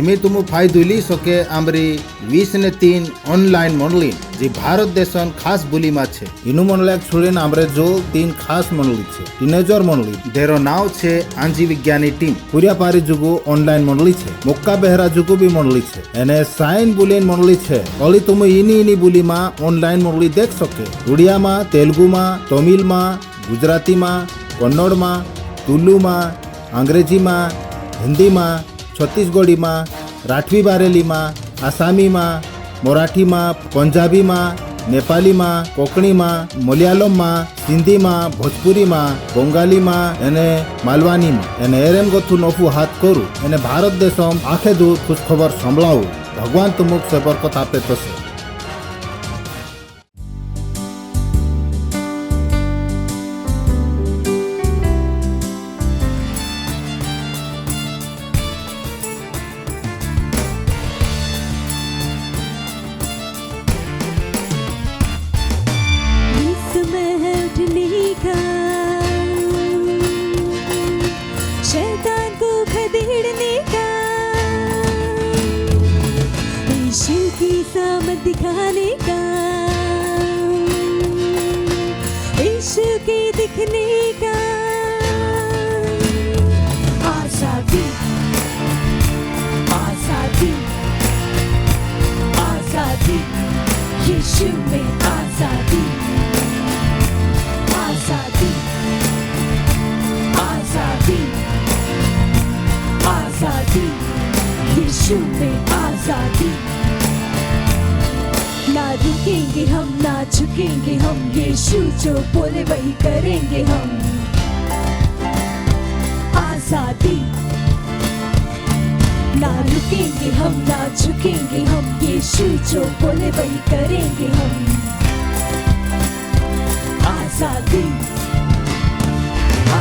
हिमी तुम फायदुली सोके आमरी 20 ऑनलाइन मंडली जी भारत देशन खास बुली मा छे। इनु मंडल छोड़ीने आमरे जो 3 खास मंडली छे टीनेजर मंडली देरो नाव छे आंजी विज्ञानी टीम पुरिया पारी जुगु ऑनलाइन मंडली छे मोक्का बेहरा जुगु भी मंडली छे एने साइन बुलियन मंडली छे ओली तुम इनी बुली मा ऑनलाइन मंडली देख सके उड़िया मा तेलुगु मा तमिल मा गुजराती मा कन्नड़ मा तुलु मा अंग्रेजी मा हिंदी मा छत्तीसगढ़ी मा राठवी बारेली मा आसामी मा मराठी मा पंजाबी मा नेपाली मा कोकणी मा मलयालम मा सिंधी मा भोजपुरी मा बंगाली मा एने मालवानी मा एने एरेम गथु नफु हाथ करू एने भारत देशम आखे दूर खुश खबर संभलाऊ भगवान तुमुक से बरकत आपे तो से। शैतान को खदेड़ने का यीशु की सामत दिखाने का यीशु के दिखने का आजादी आजादी आजादी यीशु में आजादी आजादी आजादी आजादी यीशु में आजादी ना रुकेंगे हम ना झुकेंगे हम यीशु जो बोले वही करेंगे हम आजादी ना रुकेंगे हम ना झुकेंगे हम यीशु जो बोले वही करेंगे हम आजादी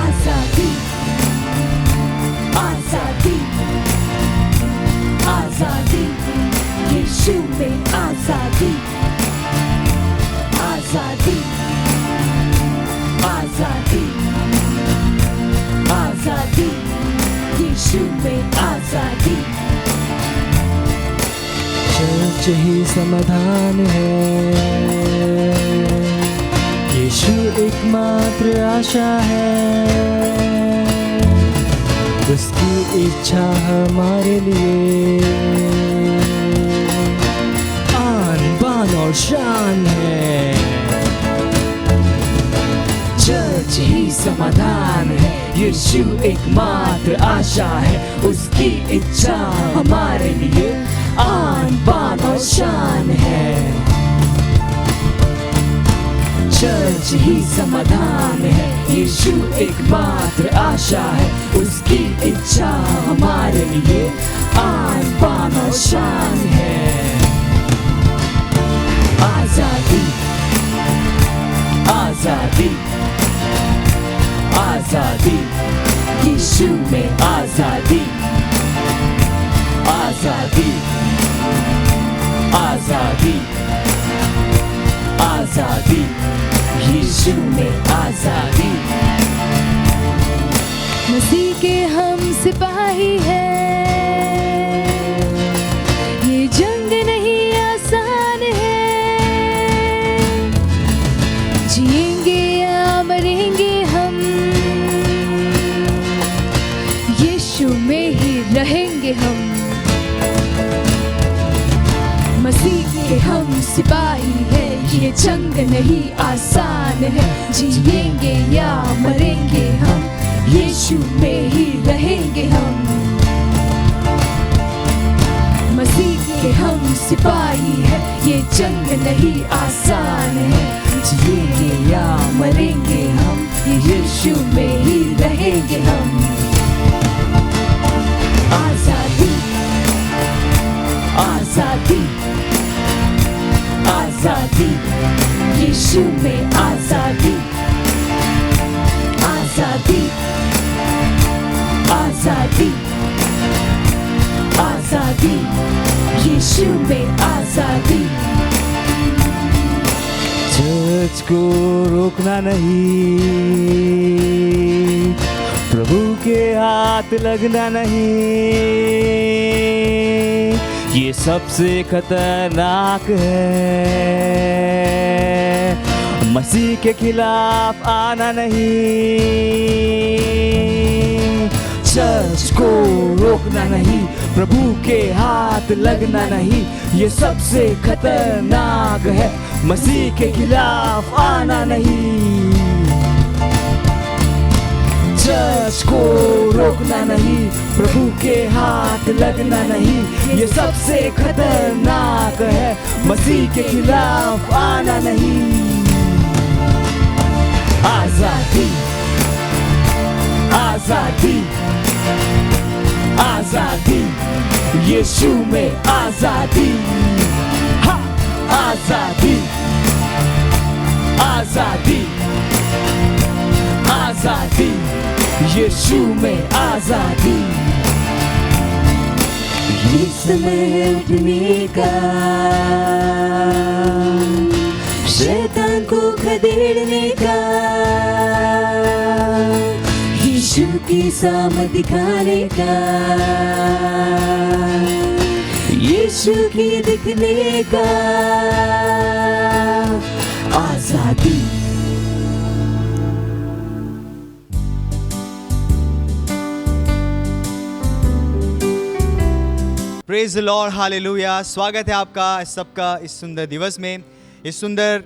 आजादी आजादी आजादी यीशु में आजादी आजादी आजादी आजादी यीशु में आजादी चर्च ही समाधान है यीशु एकमात्र आशा है उसकी इच्छा हमारे लिए आन बान और शान है चर्च ही समाधान है यीशु एकमात्र आशा है उसकी इच्छा हमारे लिए आन बान और शान है चर्च ही समाधान है यीशु एकमात्र आशा है उसकी इच्छा हमारे लिए आन बान और शान है आजादी आजादी आजादी यीशु में आजादी आजादी आजादी आजादी यीशु में आजादी मसीह के हम सिपाही हैं ये जंग नहीं आसान है जिएंगे या मरेंगे हम यीशु में ही रहेंगे हम मसीह के हम सिपाही हैं ये जंग नहीं आसान है जिएंगे या मरेंगे हम यीशु में ही रहेंगे हम मसीह के हम सिपाही हैं ये जंग नहीं आसान है जिएंगे या मरेंगे हम यीशु में ही रहेंगे हम आजादी आजादी आजादी यीशु में आजादी आजादी आजादी आजादी यीशु में आजादी चर्च को रोकना नहीं प्रभु के हाथ लगना नहीं ये सबसे खतरनाक है। मसीह के खिलाफ आना नहीं, चर्च को रोकना नहीं, प्रभु के हाथ लगना नहीं, ये सबसे खतरनाक है। मसीह के खिलाफ आना नहीं, चर्च को रोकना नहीं, प्रभु के हाथ लगना नहीं, ये सबसे खतरनाक है। मसीह के खिलाफ आना नहीं। आजादी, आजादी, आजादी, यीशु में आजादी। हा! आजादी, आजादी, आजादी, यीशु में आजादी। ये समय है उठने का, शैतान को खदेड़ने का, यीशु की सामर्थ दिखाने का, यीशु की दिखने का। आजादी, प्रेज द लॉर्ड, हालेलुया। स्वागत है आपका सबका इस सुंदर दिवस में, इस सुंदर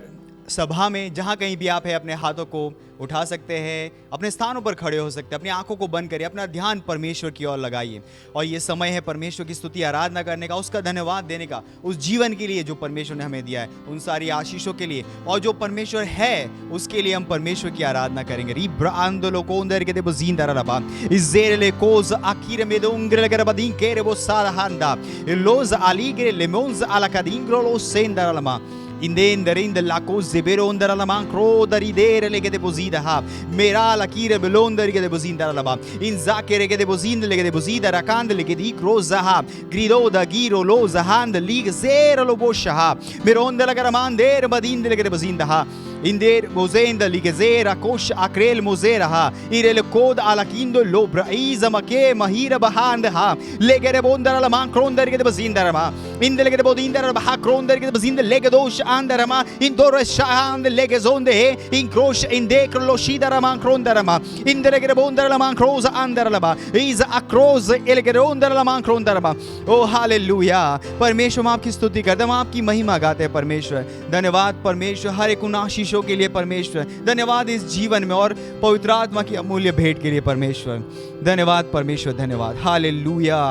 सभा में। जहाँ कहीं भी आप हैं, अपने हाथों को उठा सकते हैं, अपने स्थानों पर खड़े हो सकते हैं, अपनी आंखों को बंद करिए, अपना ध्यान परमेश्वर की ओर लगाइए। और ये समय है परमेश्वर की स्तुति आराधना करने का, उसका धन्यवाद देने का, उस जीवन के लिए जो परमेश्वर ने हमें दिया है, उन सारी आशीषों के लिए, और जो परमेश्वर है उसके लिए हम परमेश्वर की आराधना करेंगे। रिब्रांदो कोंदर के देबो जिंदाराबा इजेरेले कोज आखिर में दो उंग्रे गरबदीन केरे वो सारहांदा लोज आलीग्रे lemons आलाकादिंग्रो low सेंदारालमा Indendere la cose veronda la mancro da ridere le che deposita ha mera la kire belonda che deposita la ba in zachere che deposita le che deposita rakand le che di croza ha grido da giro loza hand lig zero lo bosha ha meronda la garamande badinde le che deposita ha Inder mozenda ligezera kosh akrel mozera ha irel kod alakindo lobra iza make mahira bahand ha legere bondara la man kronder ke bazindara ma indele ke bodindara bah kronder ke bazind legedosh andara ma indor shahand legezonde he in krosh inde kroshidara man krondara ma indele ke bondara la man kroza andara la ba iza akroz elegere ondara la man krondara ma O hallelujah. परमेश्वर हम आपकी स्तुति करते हैं, हम आपकी महिमा गाते हैं परमेश्वर। धन्यवाद परमेश्वर हर एक उन आशीषों के लिए परमेश्वर। धन्यवाद इस जीवन में और पवित्र आत्मा की अमूल्य भेंट के लिए परमेश्वर। धन्यवाद परमेश्वर, धन्यवाद। हालेलुया।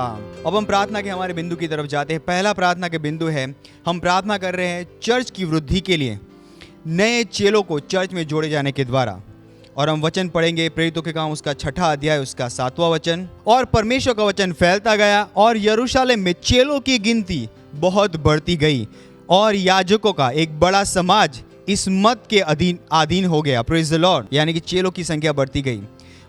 अब हम प्रार्थना के हमारे बिंदु की तरफ जाते हैं। पहला प्रार्थना के बिंदु है, हम प्रार्थना कर रहे हैं चर्च की वृद्धि के लिए, नए चेलों को चर्च में जोड़े जाने के द्वारा। और हम वचन पढ़ेंगे प्रेरितों के काम उसका 6वां अध्याय उसका 7वां वचन। और परमेश्वर का वचन फैलता गया और यरूशलेम में चेलों की गिनती बहुत बढ़ती गई और याजकों का एक बड़ा समाज इस मत के अधीन हो गया। Praise the Lord. यानी कि चेलों की संख्या बढ़ती गई।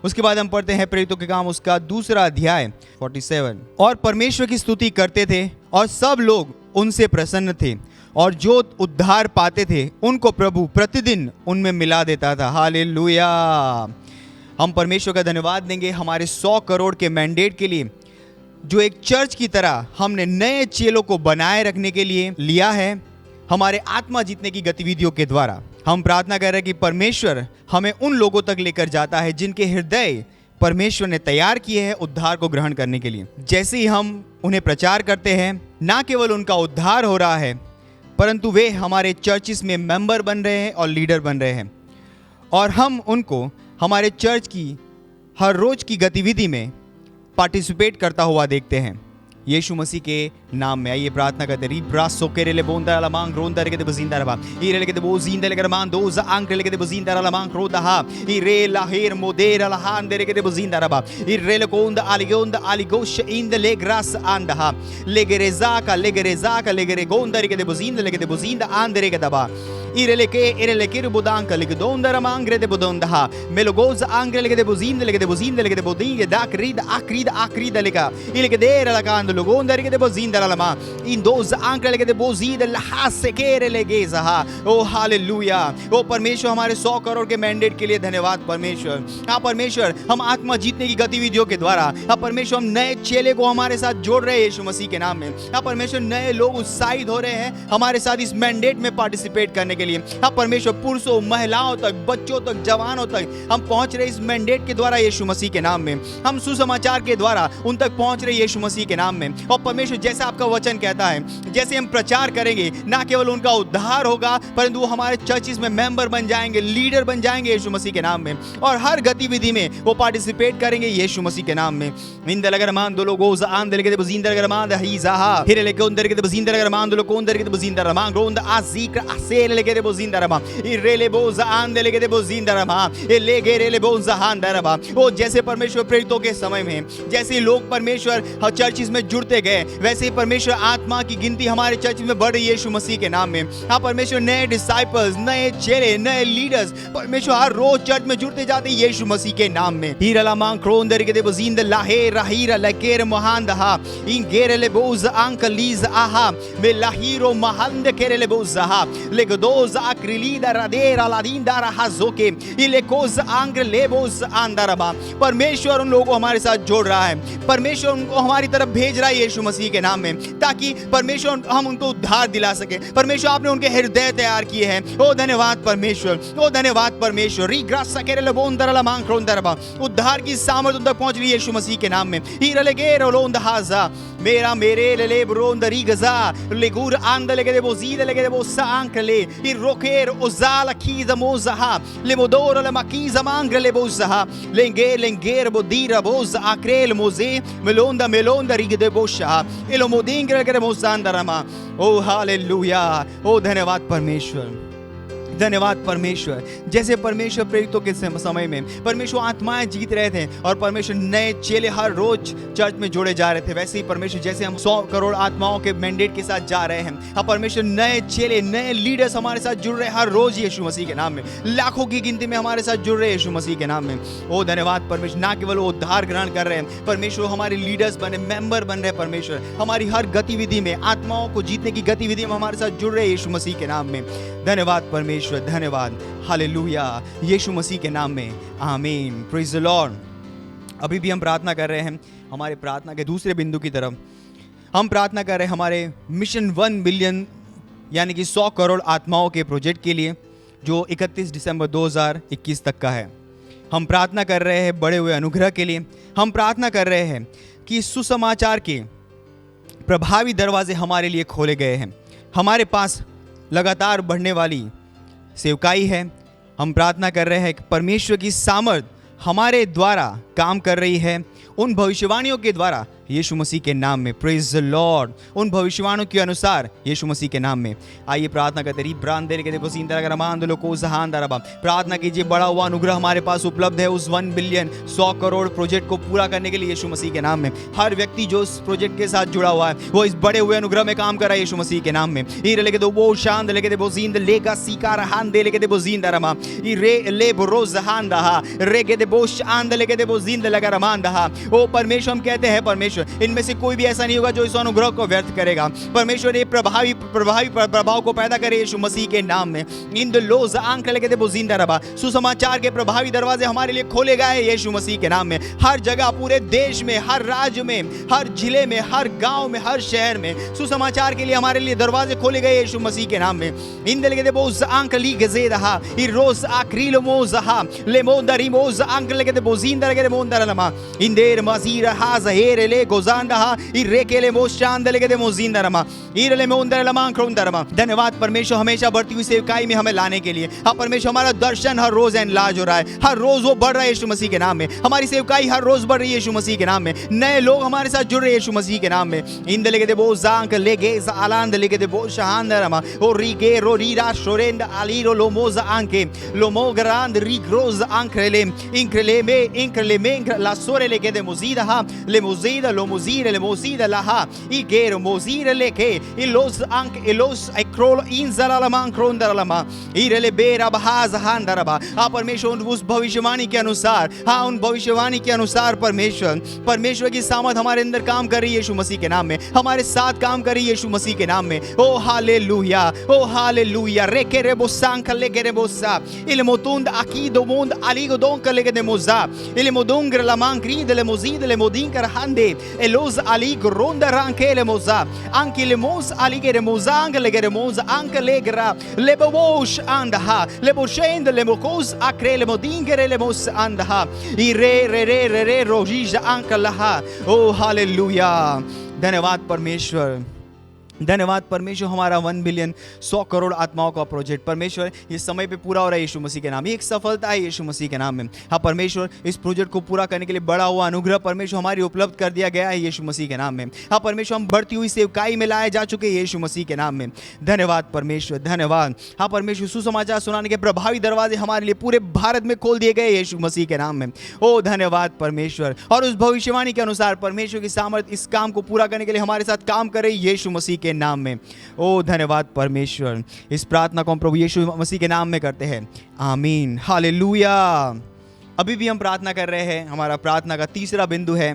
उसके बाद हम पढ़ते हैं प्रेरितों के काम उसका 2वां अध्याय 47। और परमेश्वर की स्तुति करते थे और सब लोग उनसे प्रसन्न थे और जो उद्धार पाते थे उनको प्रभु प्रतिदिन उनमें मिला देता था। हालेलुया। हम परमेश्वर का धन्यवाद देंगे हमारे 100 करोड़ के मैंडेट के लिए, जो एक चर्च की तरह हमने नए चेलों को बनाए रखने के लिए लिया है हमारे आत्मा जीतने की गतिविधियों के द्वारा। हम प्रार्थना कर रहे हैं कि परमेश्वर हमें उन लोगों तक लेकर जाता है जिनके हृदय परमेश्वर ने तैयार किए हैं उद्धार को ग्रहण करने के लिए। जैसे ही हम उन्हें प्रचार करते हैं, ना केवल उनका उद्धार हो रहा है परंतु वे हमारे चर्चिस में मेंबर बन रहे हैं और लीडर बन रहे हैं, और हम उनको हमारे चर्च की हर रोज की गतिविधि में पार्टिसिपेट करता हुआ देखते हैं। यीशु मसीह के नाम में आइए प्रार्थना करते हैं। ब्रासो केरेले बोंदा ला मांग रोंदा रे के बजिंदा रबा इरे के बो जिंदा ले मान दो ज आंक ले के बजिंदा ला मांग रोदा हा इरे ला हेर मोदेरा ला हां दे के बजिंदा रबा इरे ले कोंदा आली गोश इन द ले ग्रास आंदा हा लेगरेजा का लेगरे गोंदा रे के बजिंदा आंदरे के दबा इरे के रुबुदांका ले दोंदा रा मांग रे दे बोंदा हा मेलोगोज आंक ले के बजिंदा ले के बोदिंगे दाक रीद आक्रीद लेका इले के देर ला कांद लोगों दर के बोजिंदा lama. In those ankle legede bozid lahasekere legezaha. Oh hallelujah. ओ परमेश्वर हमारे 100 करोड़ के मैंडेट के लिए धन्यवाद परमेश्वर. हाँ परमेश्वर, हम आत्मा जीतने की गतिविधियों के द्वारा, हाँ परमेश्वर, हम नए चेले को हमारे साथ जोड़ रहे हैं यीशु मसीह के नाम में. हाँ परमेश्वर, नए लोग उत्साहित हो रहे हैं हमारे साथ इस मैंडेट में पार्टिसिपेट करने के लिए. हाँ परमेश्वर, पुरुषों, महिलाओं तक, बच्चों तक, जवानों तक हम पहुंच रहे इस मैंडेट के द्वारा यीशु मसीह के नाम में. हम सुसमाचार के द्वारा उन तक पहुंच रहे यीशु मसीह के नाम में. और परमेश्वर, जैसे आपका वचन कहता है, जैसे हम प्रचार करेंगे, ना केवल उनका उद्धार होगा परंतु वो हमारे चर्चिस में मेंबर बन जाएंगे, लीडर बन जाएंगे यीशु मसीह के नाम में. और हर गतिविधि में वो पार्टिसिपेट करेंगे यीशु मसीह के नाम में. इंदलगरमान दो लोगो ज़ान दलके दे बजिंदरगरमान दहीज़ाहा हिरे लेके उंदर के दे बजिंदरगरमान दो लोग उंदर के दे बजिंदरमान ग्रोंद आज़िक्र असेल लेके दे बजिंदरमान इरेले बो ज़ान दे लेके दे बजिंदरमान ए लेगे रेले बो ज़ान दरबा. वो जैसे परमेश्वर प्रेरितों के समय में जैसे लोग परमेश्वर चर्चिस में जुड़ते गए, वैसे ही परमेश्वर आत्मा की गिनती हमारे चर्च में बढ़ रही है यीशु मसीह के नाम में. हाँ परमेश्वर, नए डिसाइपल्स, नए चेले, नए लीडर्स परमेश्वर हर रोज चर्च में जुड़ते जाते हैं यीशु मसीह के नाम में. हीरा मांग क्रोंदर के दे बजिंद लाहे राहीरा लकेर मोहांदहा इन गेरेले बोज अंकलीज आहा में लाहीरो महंद केरेले बोजहा लेगदोज अक्रिलीदा रादेरा लादींदा राहाजोके इलेकोज आंग्र लेबोज आंदरबा. परमेश्वर उन लोगों को हमारे साथ जोड़ रहा है. परमेश्वर उनको हमारी तरफ भेज रहा है यीशु मसीह के नाम में, ताकि परमेश्वर हम उनको उद्धार दिला सके. परमेश्वर, आपने उनके हृदय तैयार किए हैं. ओ धन्यवाद परमेश्वर, ओ धन्यवाद परमेश्वर. रीग्रास सकेरेले बोंदरला मांग क्रोंदरबा. उद्धार की सामर्थ उन तक पहुंच रही है यीशु मसीह के नाम में. हीरलेगे रोंदहाजा मेरा मेरे लेले ब्रोंदरी गजा लेगुर आंदले के दे बोजीद लेगे दे बोसा आंकले इ रोकेर ओजाला कीज मोजहा लेमोदोर ले माकीज मांगले बोजहा लेंगे लेंगेर बोदीरा बोज आक्रेल मोजे मेलोंदा मेलोंदा रिग दे बोशा एलो मोदिंगरे के मोजांदरमा. ओ हालेलुया. ओ धन्यवाद परमेश्वर, धन्यवाद परमेश्वर. जैसे परमेश्वर प्रेरितों के समय में परमेश्वर आत्माएं जीत रहे थे और परमेश्वर नए चेले हर रोज चर्च में जोड़े जा रहे थे, वैसे ही परमेश्वर जैसे हम 100 करोड़ आत्माओं के मैंडेट के साथ जा रहे हैं, अब परमेश्वर नए चेले, नए लीडर्स हमारे साथ जुड़ रहे हैं हर रोज यीशु मसीह के नाम में. लाखों की गिनती में हमारे साथ जुड़ रहे हैं यीशु मसीह के नाम में. ओ धन्यवाद परमेश्वर. ना केवल वो उद्धार ग्रहण कर रहे हैं परमेश्वर, हमारे लीडर्स बने, मेंबर बन रहे परमेश्वर. हमारी हर गतिविधि में, आत्माओं को जीतने की गतिविधि में हमारे साथ जुड़ रहे हैं यीशु मसीह के नाम में. धन्यवाद परमेश्वर, धन्यवाद. हालेलुया. यीशु मसीह के नाम में आमीन. Praise the Lord. अभी भी हम प्रार्थना कर रहे हैं हमारे प्रार्थना के दूसरे बिंदु की तरफ. हम प्रार्थना कर रहे हैं हमारे मिशन 1 बिलियन यानी कि 100 करोड़ आत्माओं के प्रोजेक्ट के लिए, जो 31 दिसंबर 2021 तक का है. हम प्रार्थना कर रहे हैं बड़े हुए अनुग्रह के लिए. हम प्रार्थना कर रहे हैं कि सुसमाचार के प्रभावी दरवाजे हमारे लिए खोले गए हैं. हमारे पास लगातार बढ़ने वाली सेवकाई है. हम प्रार्थना कर रहे हैं कि परमेश्वर की सामर्थ हमारे द्वारा काम कर रही है, उन भविष्यवाणियों के द्वारा यीशु मसीह के नाम में. Praise the Lord. उन भविष्यवाणियों के अनुसार यीशु मसीह के नाम में. आइए प्रार्थना करते रही. प्रार्थना कीजिए, बड़ा हुआ अनुग्रह हमारे पास उपलब्ध है उस 1 बिलियन 100 करोड़ प्रोजेक्ट को पूरा करने के लिए यीशु मसीह के नाम में. हर व्यक्ति जो इस प्रोजेक्ट के साथ जुड़ा हुआ है वो इस बड़े हुए अनुग्रह में काम कर रहा है यीशु मसीह के नाम में. लेके दो वो शांत लेके दे बोजींद लेगा सीकार हान दे लेके दे बोजींद रमा ई रे ले रोज हान दहा रे के दे बोश आंद लेके दे बोजींद लगा रमान दहा. ओ परमेश्वर, हम कहते हैं परमेश्वर, इनमें से कोई भी ऐसा नहीं होगा जो इस अनुग्रह को व्यर्थ करेगा. परमेश्वर ये प्रभावी प्रभाव को पैदा करे यीशु मसीह के नाम में. इन द लोज आंख लेके दे बोजिंदा रबा. सुसमाचार के प्रभावी दरवाजे हमारे लिए खोले गए यीशु मसीह के नाम में. हर जगह, पूरे देश में, हर राज्य में, हर जिले में, हर गांव में, हर शहर में सुसमाचार के लिए हमारे लिए दरवाजे खोले गए यीशु मसीह के नाम में. इन लेके दे बोज आंख ली गजेदहा इ रोज आक्रिल मोजहा ले मोदरी मोज आंख लेके दे बोजिंदा लेके दे मोंदरलमा इन देर मजीर हाज हेरे ले गोजांडहा इ रेकेले मोशांद लेके दे मोजिंदा रमा इरले मोंदरलमा क्रोंदरमा. धन्यवाद परमेश्वर, हमेशा बढ़ती हुई सेवकाई में हमें लाने के लिए. हाँ परमेश्वर, हमारा दर्शन हर रोज एनलार्ज हो रहा है, हर रोज वो बढ़ रहा है यीशु मसीह के नाम में. हमारी सेवकाई हर रोज बढ़ रही है यीशु मसीह के नाम में. नए लोग हमारे साथ जुड़ रहे हैं यीशु मसीह के नाम में. इंद लेके दे बोजांक लेगे आलांद लेके दे बोशांद रमा ओ रिगे रो रीरा शोरेंद आलीरो लोमोज आंके लोमोगरांद रिग्रोज आंक्रेले इंक्रेले में ला सोरे लेके दे mozida ha le mozida lo mozida le mozida la ha I gero mozida le ke ilos ank ilos ikrol inzala la man krondara la ma ire le bera bahaz handara ba हाँ परमेश्वर उस भविष्यवाणी के अनुसार हाँ उन भविष्यवाणी के अनुसार परमेश्वर की सामर्थ हमारे अंदर काम कर रही है यीशु मसीह के नाम में हमारे साथ काम कर रही है यीशु मसीह के नाम में ओ हालेलुया रेके रेबो सांक लेके रेबो सा il motund akido mond aligo don lege de moza il modungre la mancri delle mozide le modinker hande elos aligo ronda ranke le moza anche le mos alige de mozang lege de moza anche legra le bobosh andaha le boshend le mokos akre le modingere le mos andaha I re rojija anche laha oh hallelujah धन्यवाद परमेश्वर धन्यवाद परमेश्वर हमारा 1 billion 100 crore आत्माओं का project परमेश्वर ये समय पे पूरा हो रहा है यीशु मसीह के नाम ये एक सफलता है यीशु मसीह के नाम में हाँ परमेश्वर इस प्रोजेक्ट को पूरा करने के लिए बड़ा हुआ अनुग्रह परमेश्वर हमारी उपलब्ध कर दिया गया है यीशु मसीह के नाम में हाँ परमेश्वर हम बढ़ती हुई सेवकाई में लाए जा चुके हैं यीशु मसीह के नाम में धन्यवाद परमेश्वर धन्यवाद हाँ परमेश्वर सुसमाचार सुनाने के प्रभावी दरवाजे हमारे लिए पूरे भारत में खोल दिए गए यीशु मसीह के नाम में ओ धन्यवाद परमेश्वर और उस भविष्यवाणी के अनुसार परमेश्वर की सामर्थ इस काम को पूरा करने के लिए हमारे साथ काम करे यीशु मसीह के नाम में ओ धन्यवाद परमेश्वर इस प्रार्थना को हम प्रभु यीशु मसीह के नाम में करते हैं आमीन हालेलुया अभी भी हम प्रार्थना कर रहे हैं हमारा प्रार्थना का तीसरा बिंदु है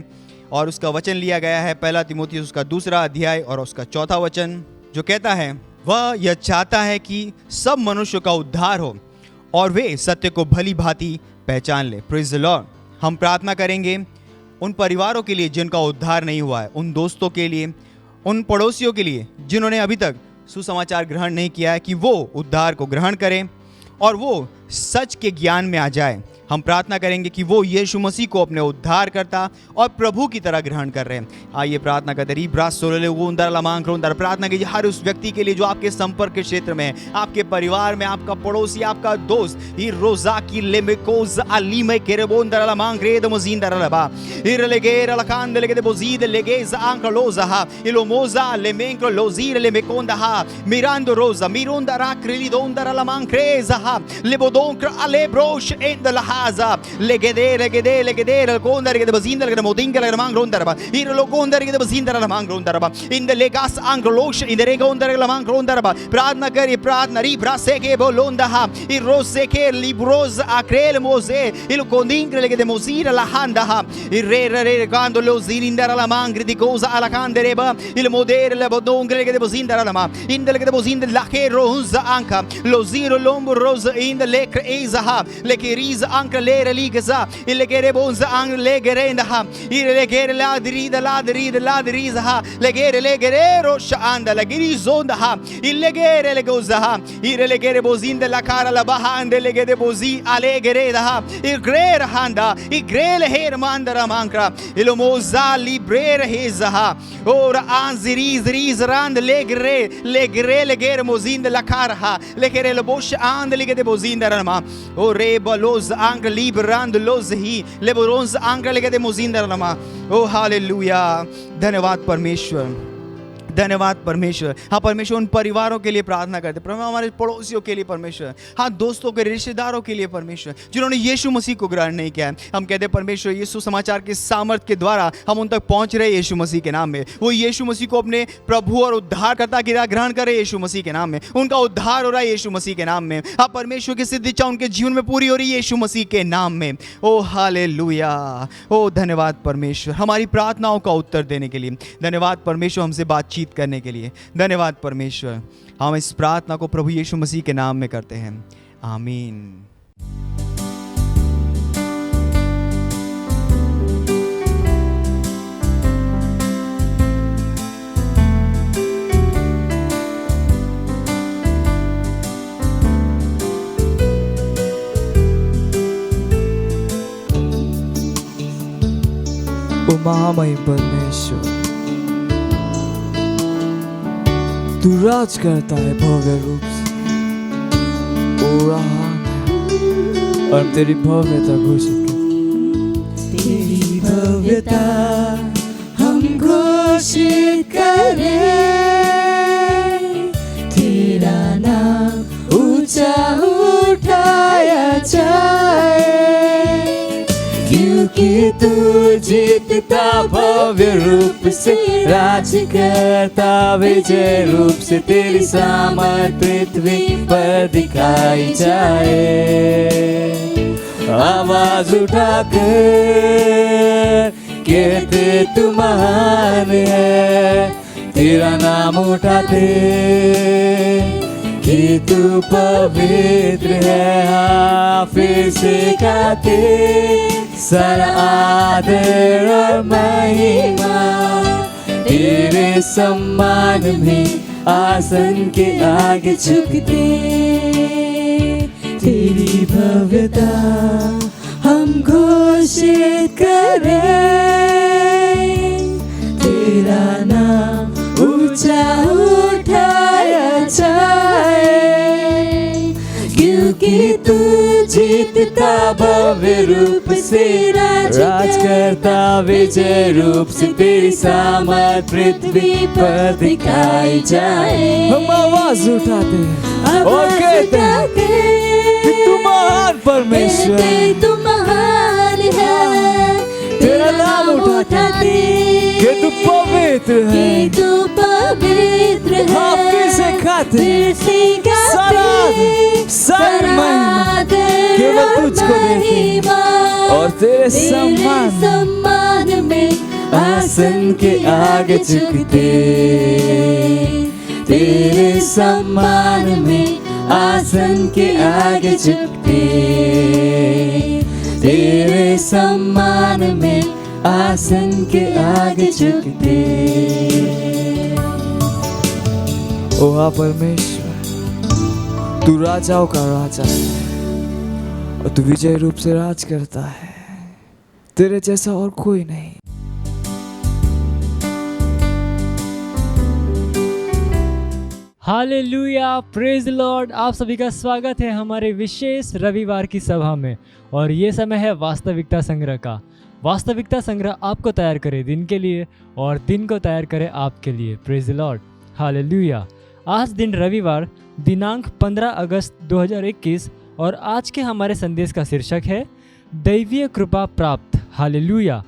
और उसका वचन लिया गया है पहला तीमुथियुस उसका 2 अध्याय और उसका 4 वचन जो कहता है वह यह चाहता है कि सब मनुष्य का उद्धार हो और वे सत्य को भली भांति पहचान ले प्रेज द लॉर्ड हम प्रार्थना करेंगे उन परिवारों के लिए जिनका उद्धार नहीं हुआ है उन दोस्तों के लिए उन पड़ोसियों के लिए जिन्होंने अभी तक सुसमाचार ग्रहण नहीं किया है कि वो उद्धार को ग्रहण करें और वो सच के ज्ञान में आ जाए हम प्रार्थना करेंगे कि वो यीशु मसीह को अपने उद्धारकर्ता और प्रभु की तरह ग्रहण कर रहे हैं आइए प्रार्थना करते प्रार्थना कीजिए हर उस व्यक्ति के लिए जो आपके संपर्क के क्षेत्र में है आपके परिवार में आपका पड़ोसी आपका दोस्त ये रोजा की लेमेकोज अलीमे केरेबोंदर ला मांग्रेद मोजिंदर लबा इरलेगेर लकांद लेगे बोजीद लेगेज आंकलोजा इलोमोजा लेमेंको लोजीर लेमेकोंदा मिरांदो रोजा मिरोंदा राक्रिलिदोंदर ला मांग्रेजा लेबोदोंक्र अलेब्रोश एंद Haza legede gondar gede bazinda gede modinga gede mangrondar ir lo gondar gede bazinda la mangrondar in the legas anglosh in the regondar la mangrondar प्रार्थना करिए प्रार्थना री ब्रासे के बोलोंदा ha ir rose ke libros akrel mose il condingre legede mosira la handa ha ir re quando lo zirindar la mangri di cosa alla candereba il modere la bodongre gede bazinda la ma in the legede bazinda la ke roza anka lo ziro lombo roza in the lekre ezaha lekeriz anka lere ligza il gere bonza ang legere inda il legere la drida ha legere rosha anda la girizonda ha il legere le goza il legere bozinda la cara la bahande legere bozi alegere da il grer handa il grele her mandara mankra il moza librere heza ora anziriz rand legere mozinda la cara ha legere le bosh and legere bozinda rama o rebalos ang liberando los ही लेबरोंस आंकड़ा लेके दे मोजिंदा रमा ओ hallelujah धन्यवाद परमेश्वर धन्यवाद परमेश्वर हाँ परमेश्वर उन परिवारों के लिए प्रार्थना करते परमेश्वर हमारे पड़ोसियों के लिए परमेश्वर हाँ दोस्तों के रिश्तेदारों के लिए परमेश्वर जिन्होंने यीशु मसीह को ग्रहण नहीं किया है हम कहते हैं परमेश्वर यीशु समाचार के सामर्थ के द्वारा हम उन तक पहुंच रहे यीशु मसीह के नाम में वो यीशु मसीह को अपने प्रभु और उद्धारकर्ता की तरह ग्रहण करे यीशु मसीह के नाम में उनका उद्धार हो रहा है यीशु मसीह के नाम में हाँ परमेश्वर की सिद्ध इच्छा उनके जीवन में पूरी हो रही है यीशु मसीह के नाम में ओ हालेलुया ओ धन्यवाद परमेश्वर हमारी प्रार्थनाओं का उत्तर देने के लिए धन्यवाद परमेश्वर हमसे बातचीत करने के लिए धन्यवाद परमेश्वर हम इस प्रार्थना को प्रभु यीशु मसीह के नाम में करते हैं आमीन ओ महामहिम परमेश्वर तू राज करता है भव्य रूप से ओ रहा और तेरी भव्यता घोषित कर तेरी भव्यता हम घोषित करें तेरा नाम ऊंचा उठाया जाए क्यों क्योंकि तू जीतता भव्य रूप से, राज करता विजय रूप से, तेरी सामर्थ पृथ्वी पर दिखाई जाए। आवाज उठाकर कहते तू महान है, तेरा नाम उठाते कि तू पवित्र है। हाँ फिर से गाते सारा आदर और महिमा तेरे सम्मान में आसन के आगे झुकते। तेरी भव्यता हम घोषित करें, तेरा नाम ऊंचा उठाया जाए, क्योंकि तू जीतता भव्य रूप से, राज करता विजय रूप से, तेरी सामर्थ पृथ्वी पर दिखाई जाए। हम आवाज उठाते और कहते हैं कि तू महान परमेश्वर, तू महान है, तेरा नाम उठाते कि तू पवित्र है, तू पवित्र है। हाँ फिर से खाते सारी महिमा केवल तुझको देते और तेरे सम्मान में आसन के आगे झुकते। तेरे सम्मान में आसन के आगे झुकते, तेरे सम्मान में आसन के आगे झुकते। ओ हाँ परमेश्वर, तू राजाओं का राजा है और तू विजय रूप से राज करता है, तेरे जैसा और कोई नहीं। Hallelujah, praise Lord. आप सभी का स्वागत है हमारे विशेष रविवार की सभा में। और ये समय है वास्तविकता संग्रह का। वास्तविकता संग्रह आपको तैयार करे दिन के लिए और दिन को तैयार करे आपके लिए। Praise Lord, hallelujah. आज दिन रविवार दिनांक 15 अगस्त 2021 और आज के हमारे संदेश का शीर्षक है दैवीय कृपा प्राप्त। हालेलुया।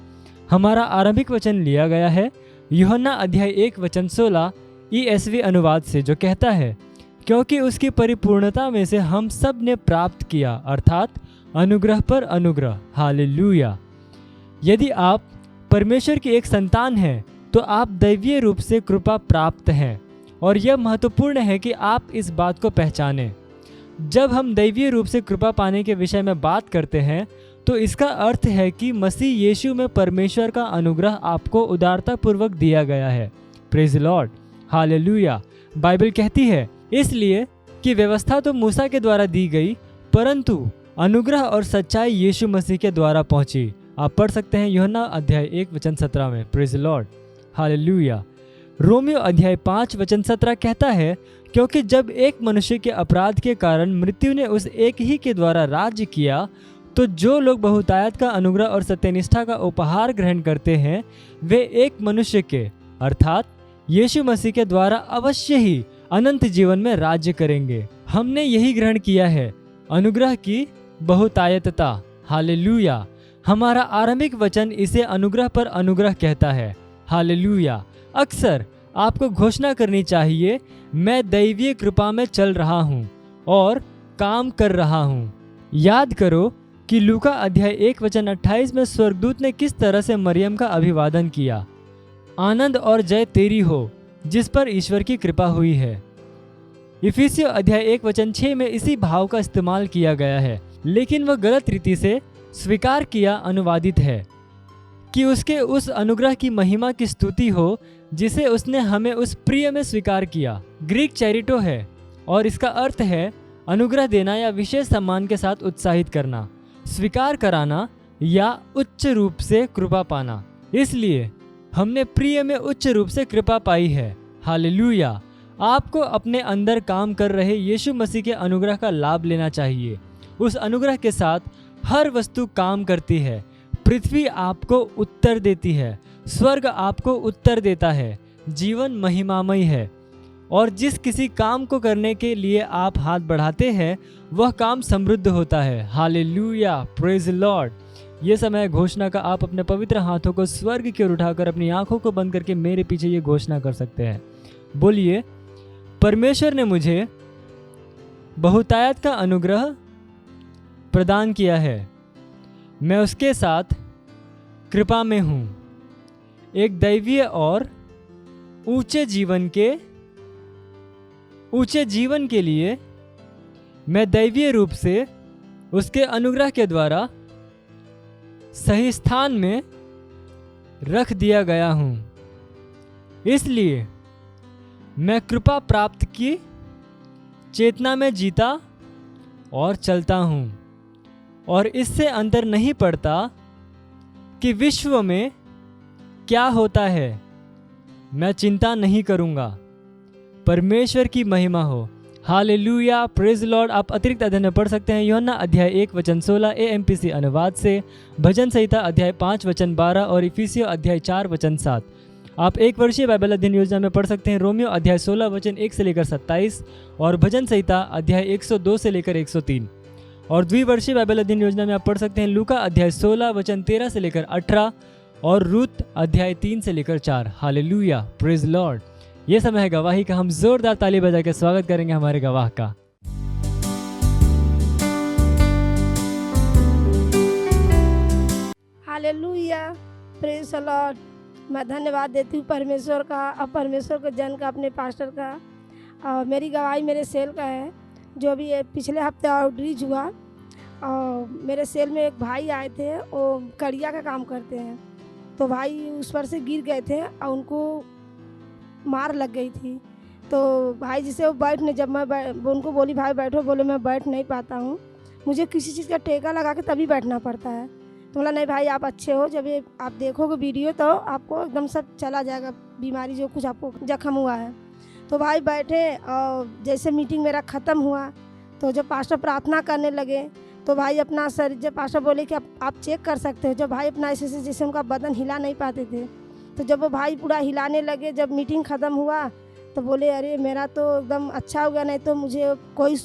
हमारा आरंभिक वचन लिया गया है यूहन्ना अध्याय 1 वचन 16 ESV अनुवाद से, जो कहता है क्योंकि उसकी परिपूर्णता में से हम सब ने प्राप्त किया, अर्थात अनुग्रह पर अनुग्रह। हालेलुया। यदि आप परमेश्वर की एक संतान हैं तो आप दैवीय रूप से कृपा प्राप्त हैं और यह महत्वपूर्ण है कि आप इस बात को पहचानें। जब हम दैवीय रूप से कृपा पाने के विषय में बात करते हैं तो इसका अर्थ है कि मसीह यीशु में परमेश्वर का अनुग्रह आपको उदारतापूर्वक दिया गया है। Praise Lord, hallelujah. बाइबल कहती है इसलिए कि व्यवस्था तो मूसा के द्वारा दी गई, परंतु अनुग्रह और सच्चाई यीशु मसीह के द्वारा पहुंची। आप पढ़ सकते हैं यूहन्ना अध्याय 1 वचन 17 में। Praise Lord, hallelujah. रोमियो अध्याय 5 वचन 17 कहता है क्योंकि जब एक मनुष्य के अपराध के कारण मृत्यु ने उस एक ही के द्वारा राज्य किया, तो जो लोग बहुतायत का अनुग्रह और सत्यनिष्ठा का उपहार ग्रहण करते हैं वे एक मनुष्य के अर्थात यीशु मसीह के द्वारा अवश्य ही अनंत जीवन में राज्य करेंगे। हमने यही ग्रहण किया है, अनुग्रह की बहुतायतता। हालेलुया। हमारा आरंभिक वचन इसे अनुग्रह पर अनुग्रह कहता है। हालेलुया। अक्सर आपको घोषणा करनी चाहिए, मैं दैवीय कृपा में चल रहा हूँ और काम कर रहा हूँ। याद करो कि लूका अध्याय 1 वचन 28 में स्वर्गदूत ने किस तरह से मरियम का अभिवादन किया। आनंद और जय तेरी हो जिस पर ईश्वर की कृपा हुई है। इफिसियों अध्याय 1 वचन 6 में इसी भाव का इस्तेमाल किया गया है, लेकिन वह गलत रीति से स्वीकार किया अनुवादित है कि उसके उस अनुग्रह की महिमा की स्तुति हो जिसे उसने हमें उस प्रिय में स्वीकार किया। ग्रीक चैरिटो है और इसका अर्थ है अनुग्रह देना या विशेष सम्मान के साथ उत्साहित करना, स्वीकार कराना या उच्च रूप से कृपा पाना। इसलिए हमने प्रिय में उच्च रूप से कृपा पाई है। हालेलुया। आपको अपने अंदर काम कर रहे यीशु मसीह के अनुग्रह का लाभ लेना चाहिए। उस अनुग्रह के साथ हर वस्तु काम करती है। पृथ्वी आपको उत्तर देती है, स्वर्ग आपको उत्तर देता है, जीवन महिमामय है और जिस किसी काम को करने के लिए आप हाथ बढ़ाते हैं वह काम समृद्ध होता है। Hallelujah, praise Lord. ये समय है घोषणा का। आप अपने पवित्र हाथों को स्वर्ग की ओर उठाकर अपनी आंखों को बंद करके मेरे पीछे ये घोषणा कर सकते हैं। बोलिए, परमेश्वर ने मुझे बहुतायत का अनुग्रह प्रदान किया है। मैं उसके साथ कृपा में हूँ। एक दैवीय और ऊंचे जीवन के लिए मैं दैवीय रूप से उसके अनुग्रह के द्वारा सही स्थान में रख दिया गया हूँ। इसलिए मैं कृपा प्राप्त की चेतना में जीता और चलता हूँ और इससे अंतर नहीं पड़ता कि विश्व में क्या होता है। मैं चिंता नहीं करूँगा। परमेश्वर की महिमा हो। Hallelujah, praise Lord. आप अतिरिक्त अध्ययन में पढ़ सकते हैं यूहन्ना अध्याय 1 वचन 16 AMPC अनुवाद से, भजन संहिता अध्याय 5 वचन 12 और इफिसियों अध्याय 4 वचन 7। आप एक वर्षीय बाइबल अध्ययन योजना में पढ़ सकते हैं रोमियो अध्याय 16 वचन 1 से लेकर 27 और भजन संहिता अध्याय 102 से लेकर 103। और द्विवर्षीय बाइबल अध्ययन योजना में आप पढ़ सकते हैं लूका अध्याय 16 वचन 13 से लेकर 18 और रूत अध्याय 3 से लेकर 4। Hallelujah, praise Lord. ये समय है गवाही का। हम जोरदार ताली बजा के स्वागत करेंगे हमारे गवाह का। Hallelujah, praise the Lord. मैं धन्यवाद देती हूँ परमेश्वर का और परमेश्वर के जन का, अपने पास्टर का। मेरी गवाही मेरे सेल का है। जो भी पिछले हफ्ते आउटरीच हुआ और मेरे सेल में एक भाई आए थे, वो कड़िया का काम करते हैं। तो भाई उस पर से गिर गए थे और उनको मार लग गई थी। तो भाई जिसे वो बैठने, जब मैं उनको बोली भाई बैठो, बोले मैं बैठ नहीं पाता हूँ, मुझे किसी चीज़ का टेका लगा के तभी बैठना पड़ता है। तो बोला नहीं भाई आप अच्छे हो, जब ये आप देखोगे वीडियो तो आपको एकदम सब चला जाएगा, बीमारी जो कुछ आपको जख्म हुआ है। तो भाई बैठे और जैसे मीटिंग मेरा ख़त्म हुआ तो जब पास्टर प्रार्थना करने लगे तो भाई अपना सर, जब पास्टर बोले कि आप चेक कर सकते हो, जब भाई अपना ऐसे जैसे उनका बदन हिला नहीं पाते थे, तो जब वो भाई पूरा हिलाने लगे, जब मीटिंग ख़त्म हुआ तो बोले अरे मेरा तो एकदम अच्छा हो गया। नहीं तो मुझे कोई,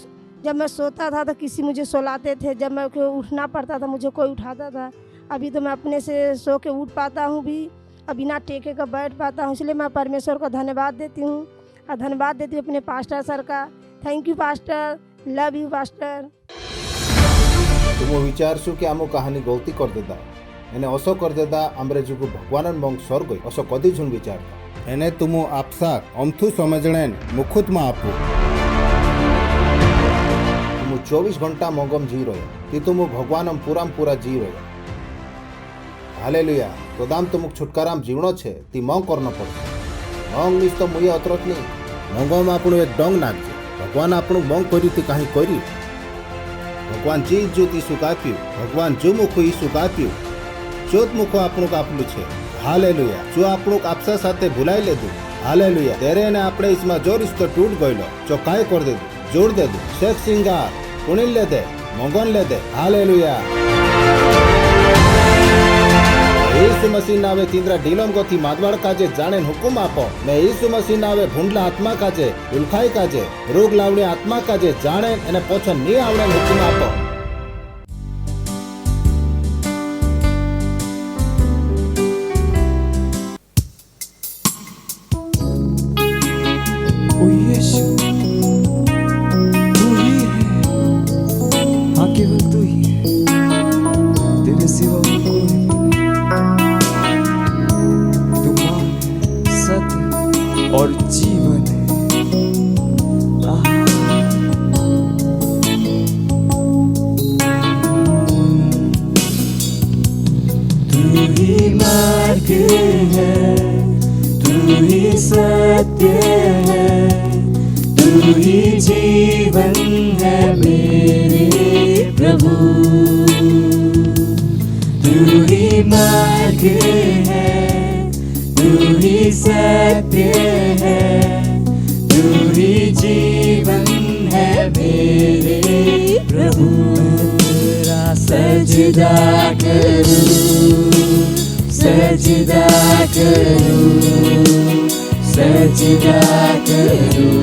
जब मैं सोता था तो किसी मुझे सोलाते थे, जब मैं उठना पड़ता था मुझे कोई उठाता था। अभी तो मैं अपने से सो के उठ पाता हूँ भी और बिना टेके का बैठ पाता हूँ। इसलिए मैं परमेश्वर को धन्यवाद देती हूँ और धन्यवाद देती हूँ अपने पास्टर सर का। Thank you pastor, love you pastor. तुम विचारसु कि आम कहानी गलती कर देता एने असो कर देता आमरे जुगु भगवान मंग स्वर्ग असो कदी झुन विचारता एने तुम आपसा अमथु समझणेन मुखुत मा आपु तुम 24 घंटा मंगम जी रहे कि तुम भगवान पूरा जी रहे। हालेलुया। तो दाम तुम छुटकाराम जीवनो छे ती मंग करनो पड़े। मंग निस तो मुये अतरत नहीं मंगम आपणु एक डंग नाखजे भगवान आपणु मंग करी ती काहे करी। भगवान जी ज्योति सुकाप्यू भगवान जो मुख ई सुकाप्यू चोत मुख आपणु आपलू छे। हालेलुया। जो आपणु आपसा साथे भुलाई ले दू। हालेलुया। तेरे ने आपणे इसमें जो रिश्तो टूट गयो जो काय कर दे दू, जोड़ दे दू, शेख सिंगार पुणिल ले दे, मंगन ले दे। हालेलुया। यीशु मसीह नावे तिंद्रा डीलम गति मादवाड़ काजे जाने हुकुम आपो ने यीशु मसीह नावे भूंडला आत्मा काजे उल्खाई काजे रोग लावणी आत्मा काजे जाने एने पोछन नी आवणे हुकुम आपो। ओ यीशु तू ही है, हाँ केवल तू ही है, तेरे सिवा कोई भी नहीं। तू मार्ग है, सत्य और जीवन है। तू ही मार्ग है, तू ही सत्य है, तू ही जीवन है मेरे प्रभु। तू ही मार्ग है, तू ही सत्य है, तू ही जीवन है मेरे प्रभु। तेरा सजदा करूं, सजदा करूं, सजदा करूं।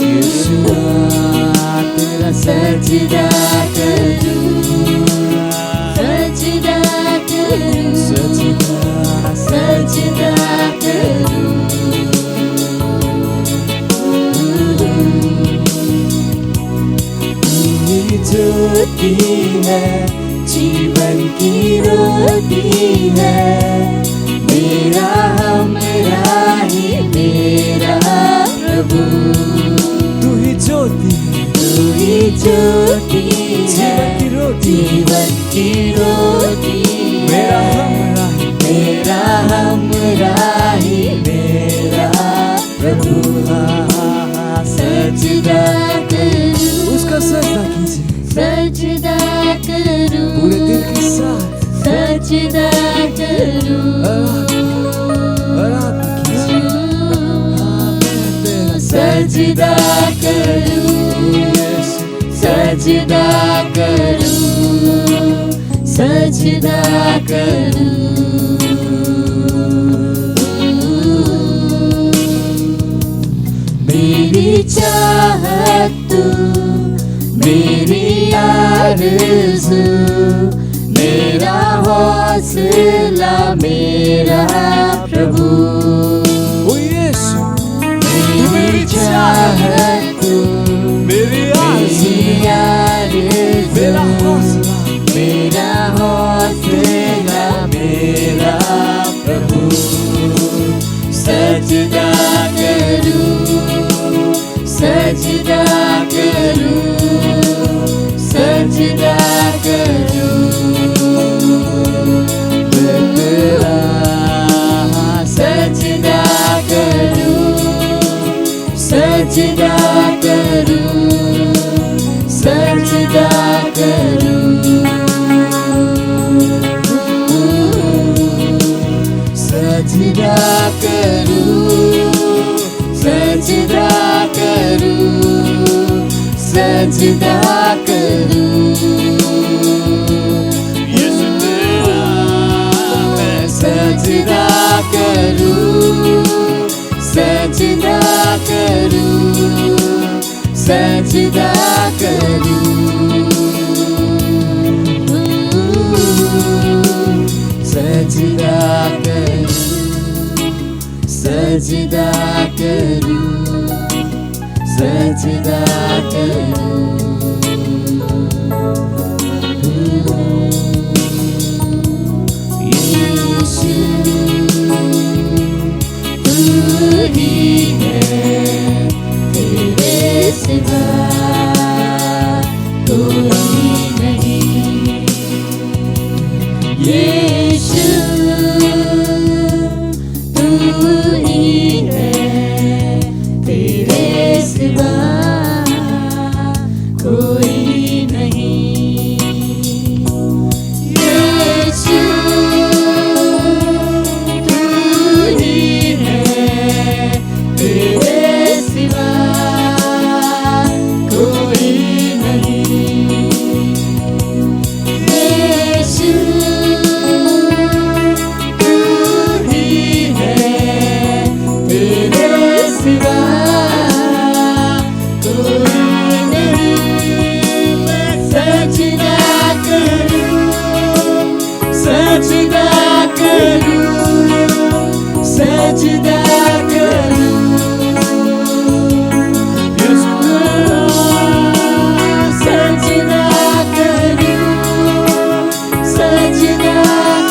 यीशुआ तेरा सजदा करूं, है, जीवन की रोटी है, मेरा हमराही मेरा प्रभु। तू ही ज्योति है, तू ही ज्योति है, जीवन की रोटी मेरा है, हमराही मेरा हमराही मेरा प्रभु। सजदा करूं, उसका सजदा कीजिए सजदा करूं, पूरे दिल के साथ सजदा करूं, आराधना कीजिए। सजदा करूं, सजदा करूं, सजदा करूं। मेरी चाहत तू, मेरी आरज़ू, मेरा हौसला मेरा प्रभु। ओ यीशु, मेरी चाहत तू, मेरी आरज़ू, आरज़ू, मेरा हौसला, मेरा हौसला मेरा प्रभु। सजदा करूं, सजदा करूं, सजदा करूं, तेरा सजदा करूं, सजदा करूं, सजदा करूं, सजदा करूं, सजदा करूं, सजदा करूं। यीशु तेरा मैं सजदा करूं, सजदा करूं, सजदा करूं, सजदा करूं, सजदा करूं, सजदा करूं। यीशु तू ही है, तेरे सिवा कोई नहीं। यीशु तू ही है, तेरे सिवा कोई नहीं। यीशु तू ही है, तेरे सिवा कोई नहीं। यीशु तू ही है, तेरे सिवा कोई नहीं। मैं सजदा करूं, सजदा करूं, सजदा करूं। यीशु सजदा करूं, सजदा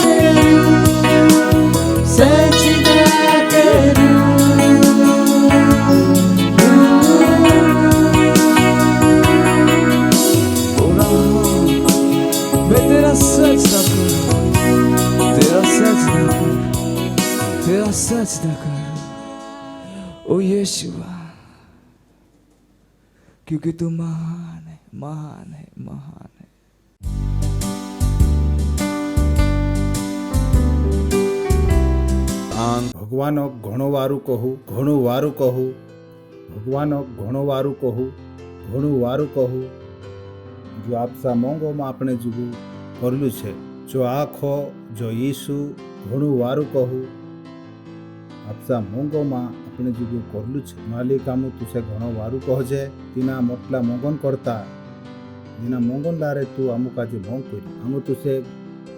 करूं, सजदा करूं। मैं तेरा सजदा करूं, तेरा सजदा करूं, तेरा सजदा करूं। ओ यीशुआ, क्योंकि तू महान है, महान है, महान है। ભગવાનો ઘણો વારું કહું, ઘણું વારું કહું, ભગવાનો ઘણો વારું કહું, ઘણું વારું કહું। જો આપસા મોંઘોમાં આપણે જુગું કરલું છે, જો આખો જો ઈસુ ઘણું વારું કહું, આપસા મોંઘોમાં આપણે જુગું કરલું છે। માલિક આમું તુસે ઘણો વારું કહજે, તીના મોટલા મોંઘન કરતા દીના મોંઘન લારે તું અમુક આજે મોંઘ કરી, આમું તુસે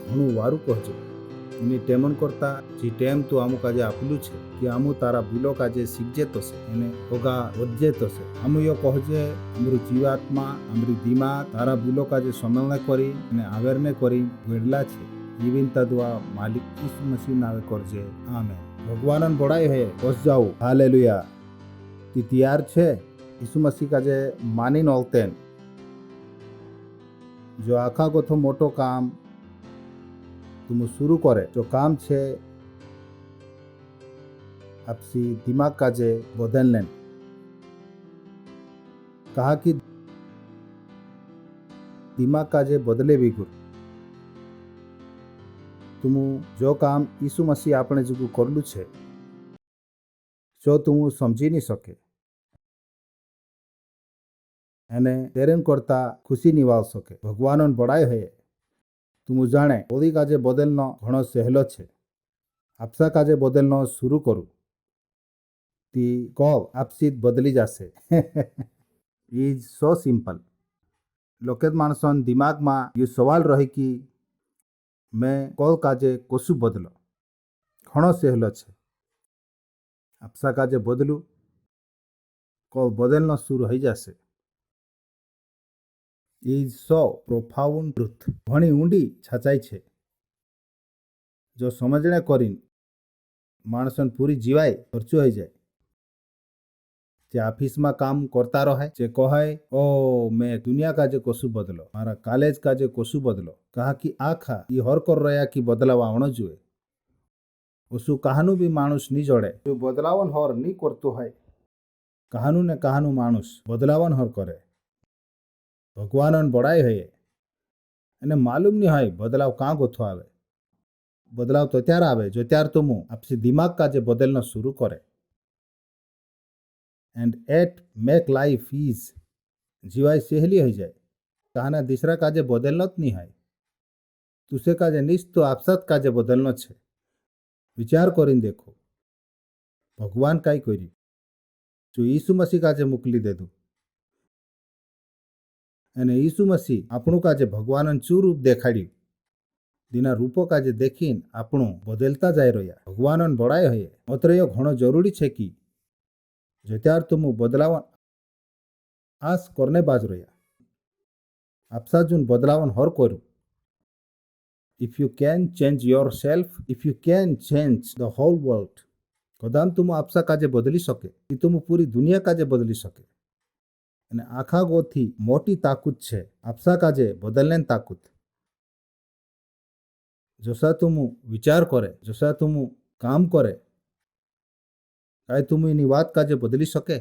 ઘણું વારું કહજે। એની ટેમન કરતા જે ટેમ તું આમુ કાજે આપેલું છે કે આમુ તારા ભૂલો કાજે શીખજે તો છે એને હોગા વધજે તો છે આમુ યો કહજે અમરી જીવાત્મા અમરી દિમાગ તારા ભૂલો કાજે સમલને કરી અને આવેરને કરી વેડલા છે જીવિન તદવા માલિક ઈસુ મસીહ નાવે કરજે આમેન ભગવાનન બડાઈ હે બસ જાઓ હાલેલુયા ती तैयार छे यीशु मसीह का जे मानी नौलतेन जो आखा को थो मोटो काम तुम शुरू करे जो काम छे आपसी दिमाग का जे बदल लेन कहा कि दिमाग का जे बदले भी गुर तुम जो काम यीशु मसीह आपने जो करलू छे जो तुम समझी नहीं सके એને તેરેન કરતા ખુશી નિવાળ શકે ભગવાનન બડાઈ હે તું જાણે ઓલી કાજે બદલનો ઘણો સહેલો છે આપસા કાજે બદલનો શુरू કરું તી કહો આપસી બદલી જશે ઇઝ સો સિમ્પલ લોકેત માણસોન દિમાગમાં ये સવાલ રહે कि मैं કોલ કાજે કશું બદલો ઘણો સહેલો છે આપસા કાજે બદલું કોલ બદલનો શુरू થઈ જશે इज सो प्रोफाउंड ट्रुथ घणी ऊंडी छचाई छे जो समझने करीन माणसन पूरी जीवाय खर्चो हो जाए जे ऑफिस में काम करता रहे जे कहे ओ मैं दुनिया का जे कोसु बदलो मारा कॉलेज का जे कोसु बदलो कहा कि आखा ये हर कर रहा कि बदलाव आवणो जुए ओसु कहानु भी मानुष नहीं जोड़े जो बदलावन हर नहीं करतो है कहानु ने कहानु मानुष बदलावन हर करे भगवान बड़ाई है એને માલુમ નહીં હોય બદલાવ કાં ગોથો આવે બદલાવ તો ત્યારે આવે જો ત્યાર તો હું આપસી દિમાગ કાજે બદલનો शुरू કરે and at make life is જીવાય સહેલી થઈ જાય કહાના દીસરા કાજે બદલનો જ નહીં હોય તુસે કાજે નિશ તો આપસાત કાજે બદલનો છે વિચાર કરીને દેખો ભગવાન કાંઈ કર્યું જો ઈસુ મસીહ કાજે મોકલી દીધું અને ઈસુ મસીહ આપણું કાજે ભગવાનન શું રૂપ દેખાડ્યું દીના રૂપો કાજે દેખીને આપણું બદલતા જાય રહ્યા ભગવાનન બળાય હે માત્ર એ ઘણો જરૂરી છે કે જો ત્યાર તો હું બદલાવન આસ કરને બાજ રહ્યા આપસા જૂન બદલાવન હર કરું if you can change yourself if you can change the whole world કદામ તુમ આપસા કાજે બદલી શકે એ તુમ પૂરી દુનિયા કાજે બદલી શકે અને આખા ગોથી મોટી તાકૂત છે આપસા કાજે બદલને તાકૂત જોસા તુમ વિચાર કરે જોસા તુમ કામ કરે કાંઈ તુમ એની વાત કાજે બદલી શકે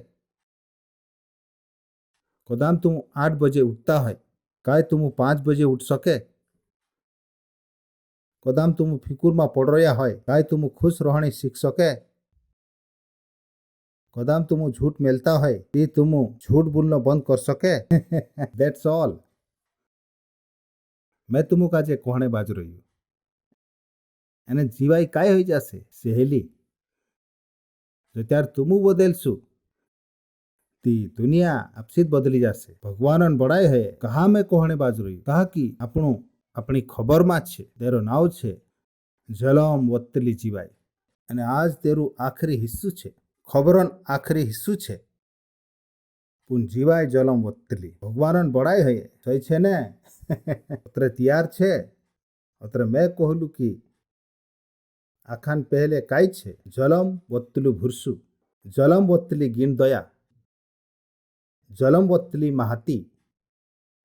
કદામ તુમ 8 બજે ઉઠતા હોય કાંઈ તુમ 5 બજે ઉઠ શકે કદામ તુમ ફિકુરમાં પડ રહ્યા હોય કાંઈ તુમ ખુશ રહેણી શીખ શકે कदम तुम झूठ मिलता है कि तुम झूठ बोलना बंद कर सके दैट्स ऑल मैं तुम काजे कोहणे बाज रही हूँ एने जीवाई काय हो जासे सहेली जो त्यार तुम बदलशु ती दुनिया आपसी बदली जासे भगवानन बड़ाई है कहा मैं कोहणे बाज रही हूँ कहा कि આપણું अपनी खबर में छे तेरो नाव छे जलम वत्तली जीवाई અને આજ તેરું આખરી હિસ્સું છે ખબરન આખરી હિસ્સું છે પુન જીવાય જલમ વત્તલી ભગવાનન બળાઈ હૈ સહી છે ને અત્રે તૈયાર છે અત્રે મેં કહલું કે આખાન પહેલે કાંઈ છે જલમ વત્તલું ભૂરસું જલમ વત્તલી ગીણ દયા જલમ વત્તલી માહતી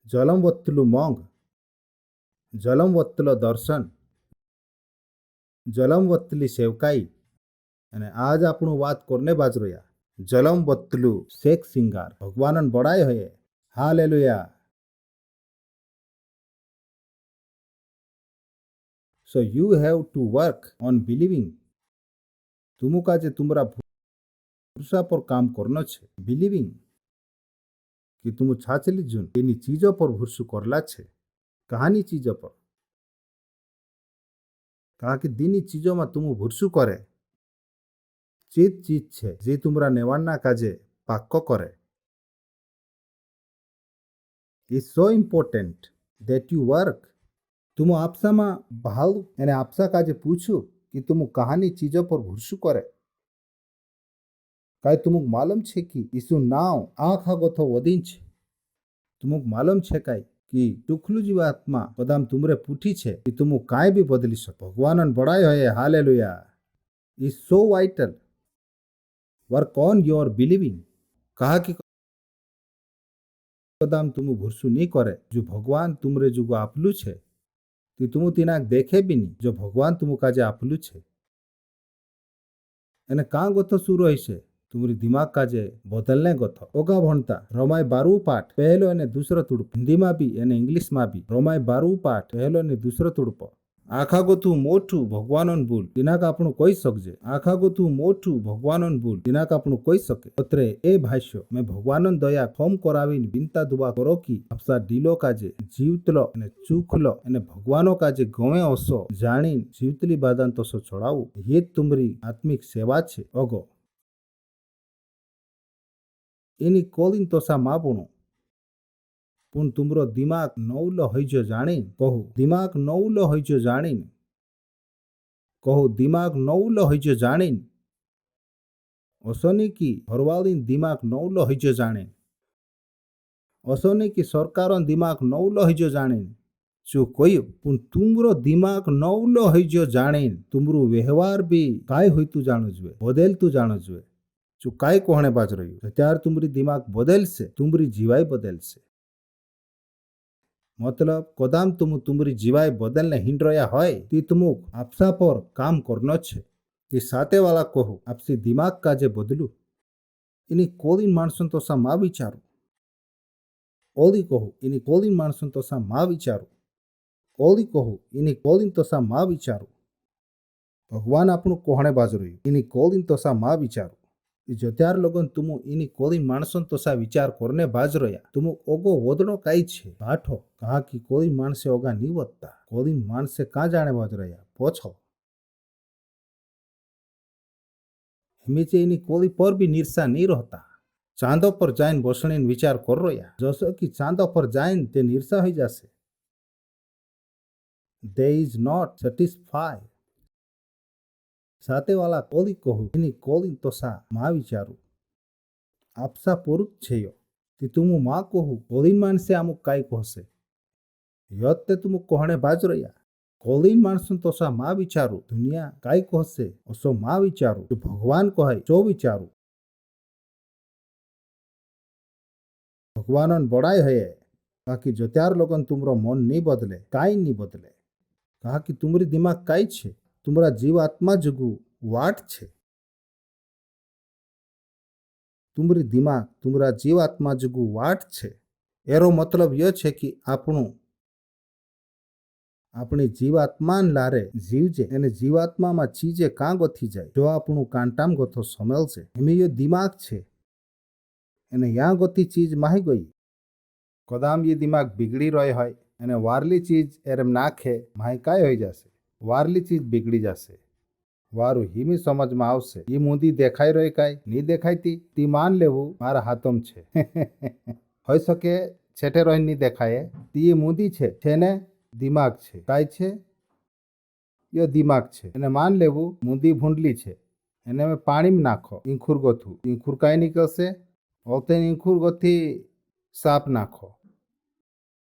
જલમ વત્તલું મોંઘ જલમ વત્તલો દર્શન જલમ વત્તલી સેવકાઈ અને આજ આપણું વાત કરને બાજ રહ્યા જલમ વત્તલું શેખ સિંગાર ભગવાનન બળાય હૈ hallelujah So you have to work on believing तुमु काजे तुमरा भरोसा पर काम करनो छे बिलीविंग कि तुम छाचली जुन एनी चीजों पर भरोसा करला छे कहानी चीजों पर कहा कि दीनी चीजों में तुम भरोसा करे चीज चीज छे जे तुमरा नेवाना काजे पाक्को करे It's so important that you work तुम आपसाમાં ભાવ અને આપસા કાજે પૂછ્યું कि तुम कहानी चीजों पर भूसू करे કાંઈ तुमक मालूम छे कि ઈસુ नाव आँख આગોથો વદીન છે तुमक मालूम छे काई कि टुकलू जीवात्मा कदाम तुमरे पूठी छे कि तुम काई भी बदली सको भगवान बड़ाई है hallelujah is so vital work on your believing कहा कि कदाम तुम भूसू नहीं करे जो भगवान तुमरे जुगो आपलू छे ती तुम तीनाक देखे भी नहीं जो भगवान तुम काजे आपलू छे एने कां गोथो शुरू है छे तुम्हारी दिमाग काजे बदलने गोथो ओगा भणता रमाय 12 पाठ पहलो ने दूसरो तुड़प हिंदी में भी एने इंग्लिश में भी रमाय 12 पाठ पहलो ने दूसरो तुड़पो आखा गोथू मोठू भगवानन भूल दिनाक आपणु कोई सकजे आखा गोथू मोठू भगवानन भूल दिनाक आपणु कोई सके पत्रे ए भाष्यो मैं भगवानन दया खोम करावीन बिनता दुआ करो कि आपसा डीलो काजे जीवतलो अने चूखलो अने भगवानो काजे गवे ओसो जाणीन जीवतली बादान तोसो छोड़ावू ये तुमरी आत्मिक सेवा छे ओगो एनी कोलिन तोसा मापुणु पण तुमरो दिमाग नौलो होईजो जाणीन कहू दिमाग नौलो होईजो जाणीन कहू दिमाग नौलो होईजो जाणीन ओसोनी की हरवालीन दिमाग नौलो होईजो जाणीन ओसोनी की सरकारों दिमाग नौलो होईजो जाणीन जो कोई पण तुमरो दिमाग नौलो होईजो जाणीन तुमरो व्यवहार भी काय होईतु जाणो जुए बदलतु जाणो जुए जो काय कोहणे बाज रह्यु त्यार तुमरी दिमाग बदलसे तुमरी जीवाई बदलसे मतलब कदाम तुमरी जीवाई बदलने हिंड रहा है ती तुमुक आपसा पर काम करनो छे ती साते वाला कहू आपसी दिमाग काजे बदलू इनी कोलिन माणसन तो सा मा विचारू ओली कहू इनी कोलिन माणसन तो सा मा विचारू ओली कहू इनी कोलिन तो सा मा विचारू भगवान आपणु कोहणे बाजू रह्यु इनी कोलिन तो सा मा विचारू जो त्यार लोगन तुम इनी कोलिन माणसन तो सा विचार करने बाज रहा तुम ओगो वोदड़ो काई छे बाठो कहा कि कोलिन माणसे ओगा नी वदता कोलिन माणसे का जाने बाज रहा पोछो हिमीचे इनी कोली पर भी निरसा नहीं रहता चांदो पर जाइन बसणीन विचार कर रहा जसो कि चांदो पर जाइन ते निरसा हो जासे दे इज नॉट सेटिस्फाई साते वाला कोली कहू इनी कोलिन तो सा मा विचारू आपसा पुरुष छेयो ती तुम मा कहू कोलिन मानसे अमुक काई कहसे यत्ते तुम कहणे बाज रह्या कोलिन मानसन तो सा मा विचारू दुनिया काई कहसे ओसो मा विचारू जो भगवान कहे चो विचारू भगवानन बड़ाई है बाकी जो त्यार लोगन तुमरो मन नहीं बदले काई नहीं बदले कहा कि तुमरी दिमाग काई छे तुमरा जीवात्मा जगू वाट छे तुमरी दिमाग तुमरा जीवात्मा जगू वाट छे एरो मतलब यह छे कि अपनी जीवात्मान लारे जीवजे एने जीवात्मा में चीजे कां गोथी जाए जो आपणु कांटाम गोथो समेलसे एमे यो दिमाग छे एने या गोथी चीज माही गई कदाम ये दिमाग बिगड़ी रहे होय एने वारली चीज एरम नाखे माही काय होई जासे वारली चीज बिगड़ी जासे वारू हिमी समझ में आवशे ये मुंदी देखाई रही काई नी देखाईती ती मान लेवू मारा हाथम छे होई सके छेटे रही नी देखाए ती ये मुंदी छे ने दिमाग छे काई छे यो दिमाग छे एने मान लेवू मुंदी भूंडली छे एने में पानी में नाखो इंखुर गोथू इंखुर काई निकलसे ओते इंखुर गोथी साप नाखो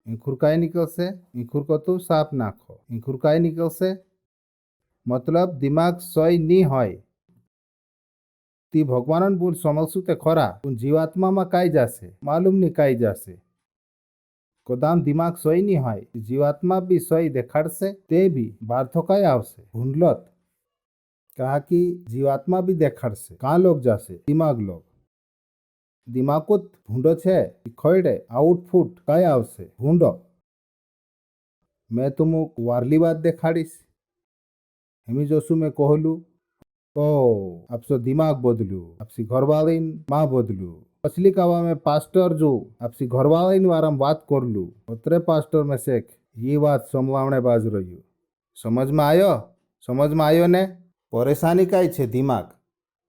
इंखुर काई निकलसे इंखुर गोथू साप नाखो इंखुर काई निकलसे मतलब दिमाग सही नहीं होय ती भगवानन बोल समझसु ते खरा उन जीवात्मा में काई जासे मालूम नहीं काई जासे कदाम दिमाग सही नहीं होय जीवात्मा भी सही देखाड़से ते भी बार्थो काई आवसे भूंडलत कहा कि जीवात्मा भी देखाड़से कहाँ लोग जासे दिमाग लोग दिमाग भूंडो छे खड़े आउटफुट काई आवसे भूंडो मैं तुमको वारली बात देखाड़ीश हेमी जोशु में कहलू ओ आपसो दिमाग बदलू आपसी घरवालीन माँ बदलू असली कावा में पास्टर जो आपसी घरवालीन वारम बात करलू उतरे पास्टर में शेख ये बात समझावणे बाज रह्यू समझ में आयो ने परेशानी काई छे दिमाग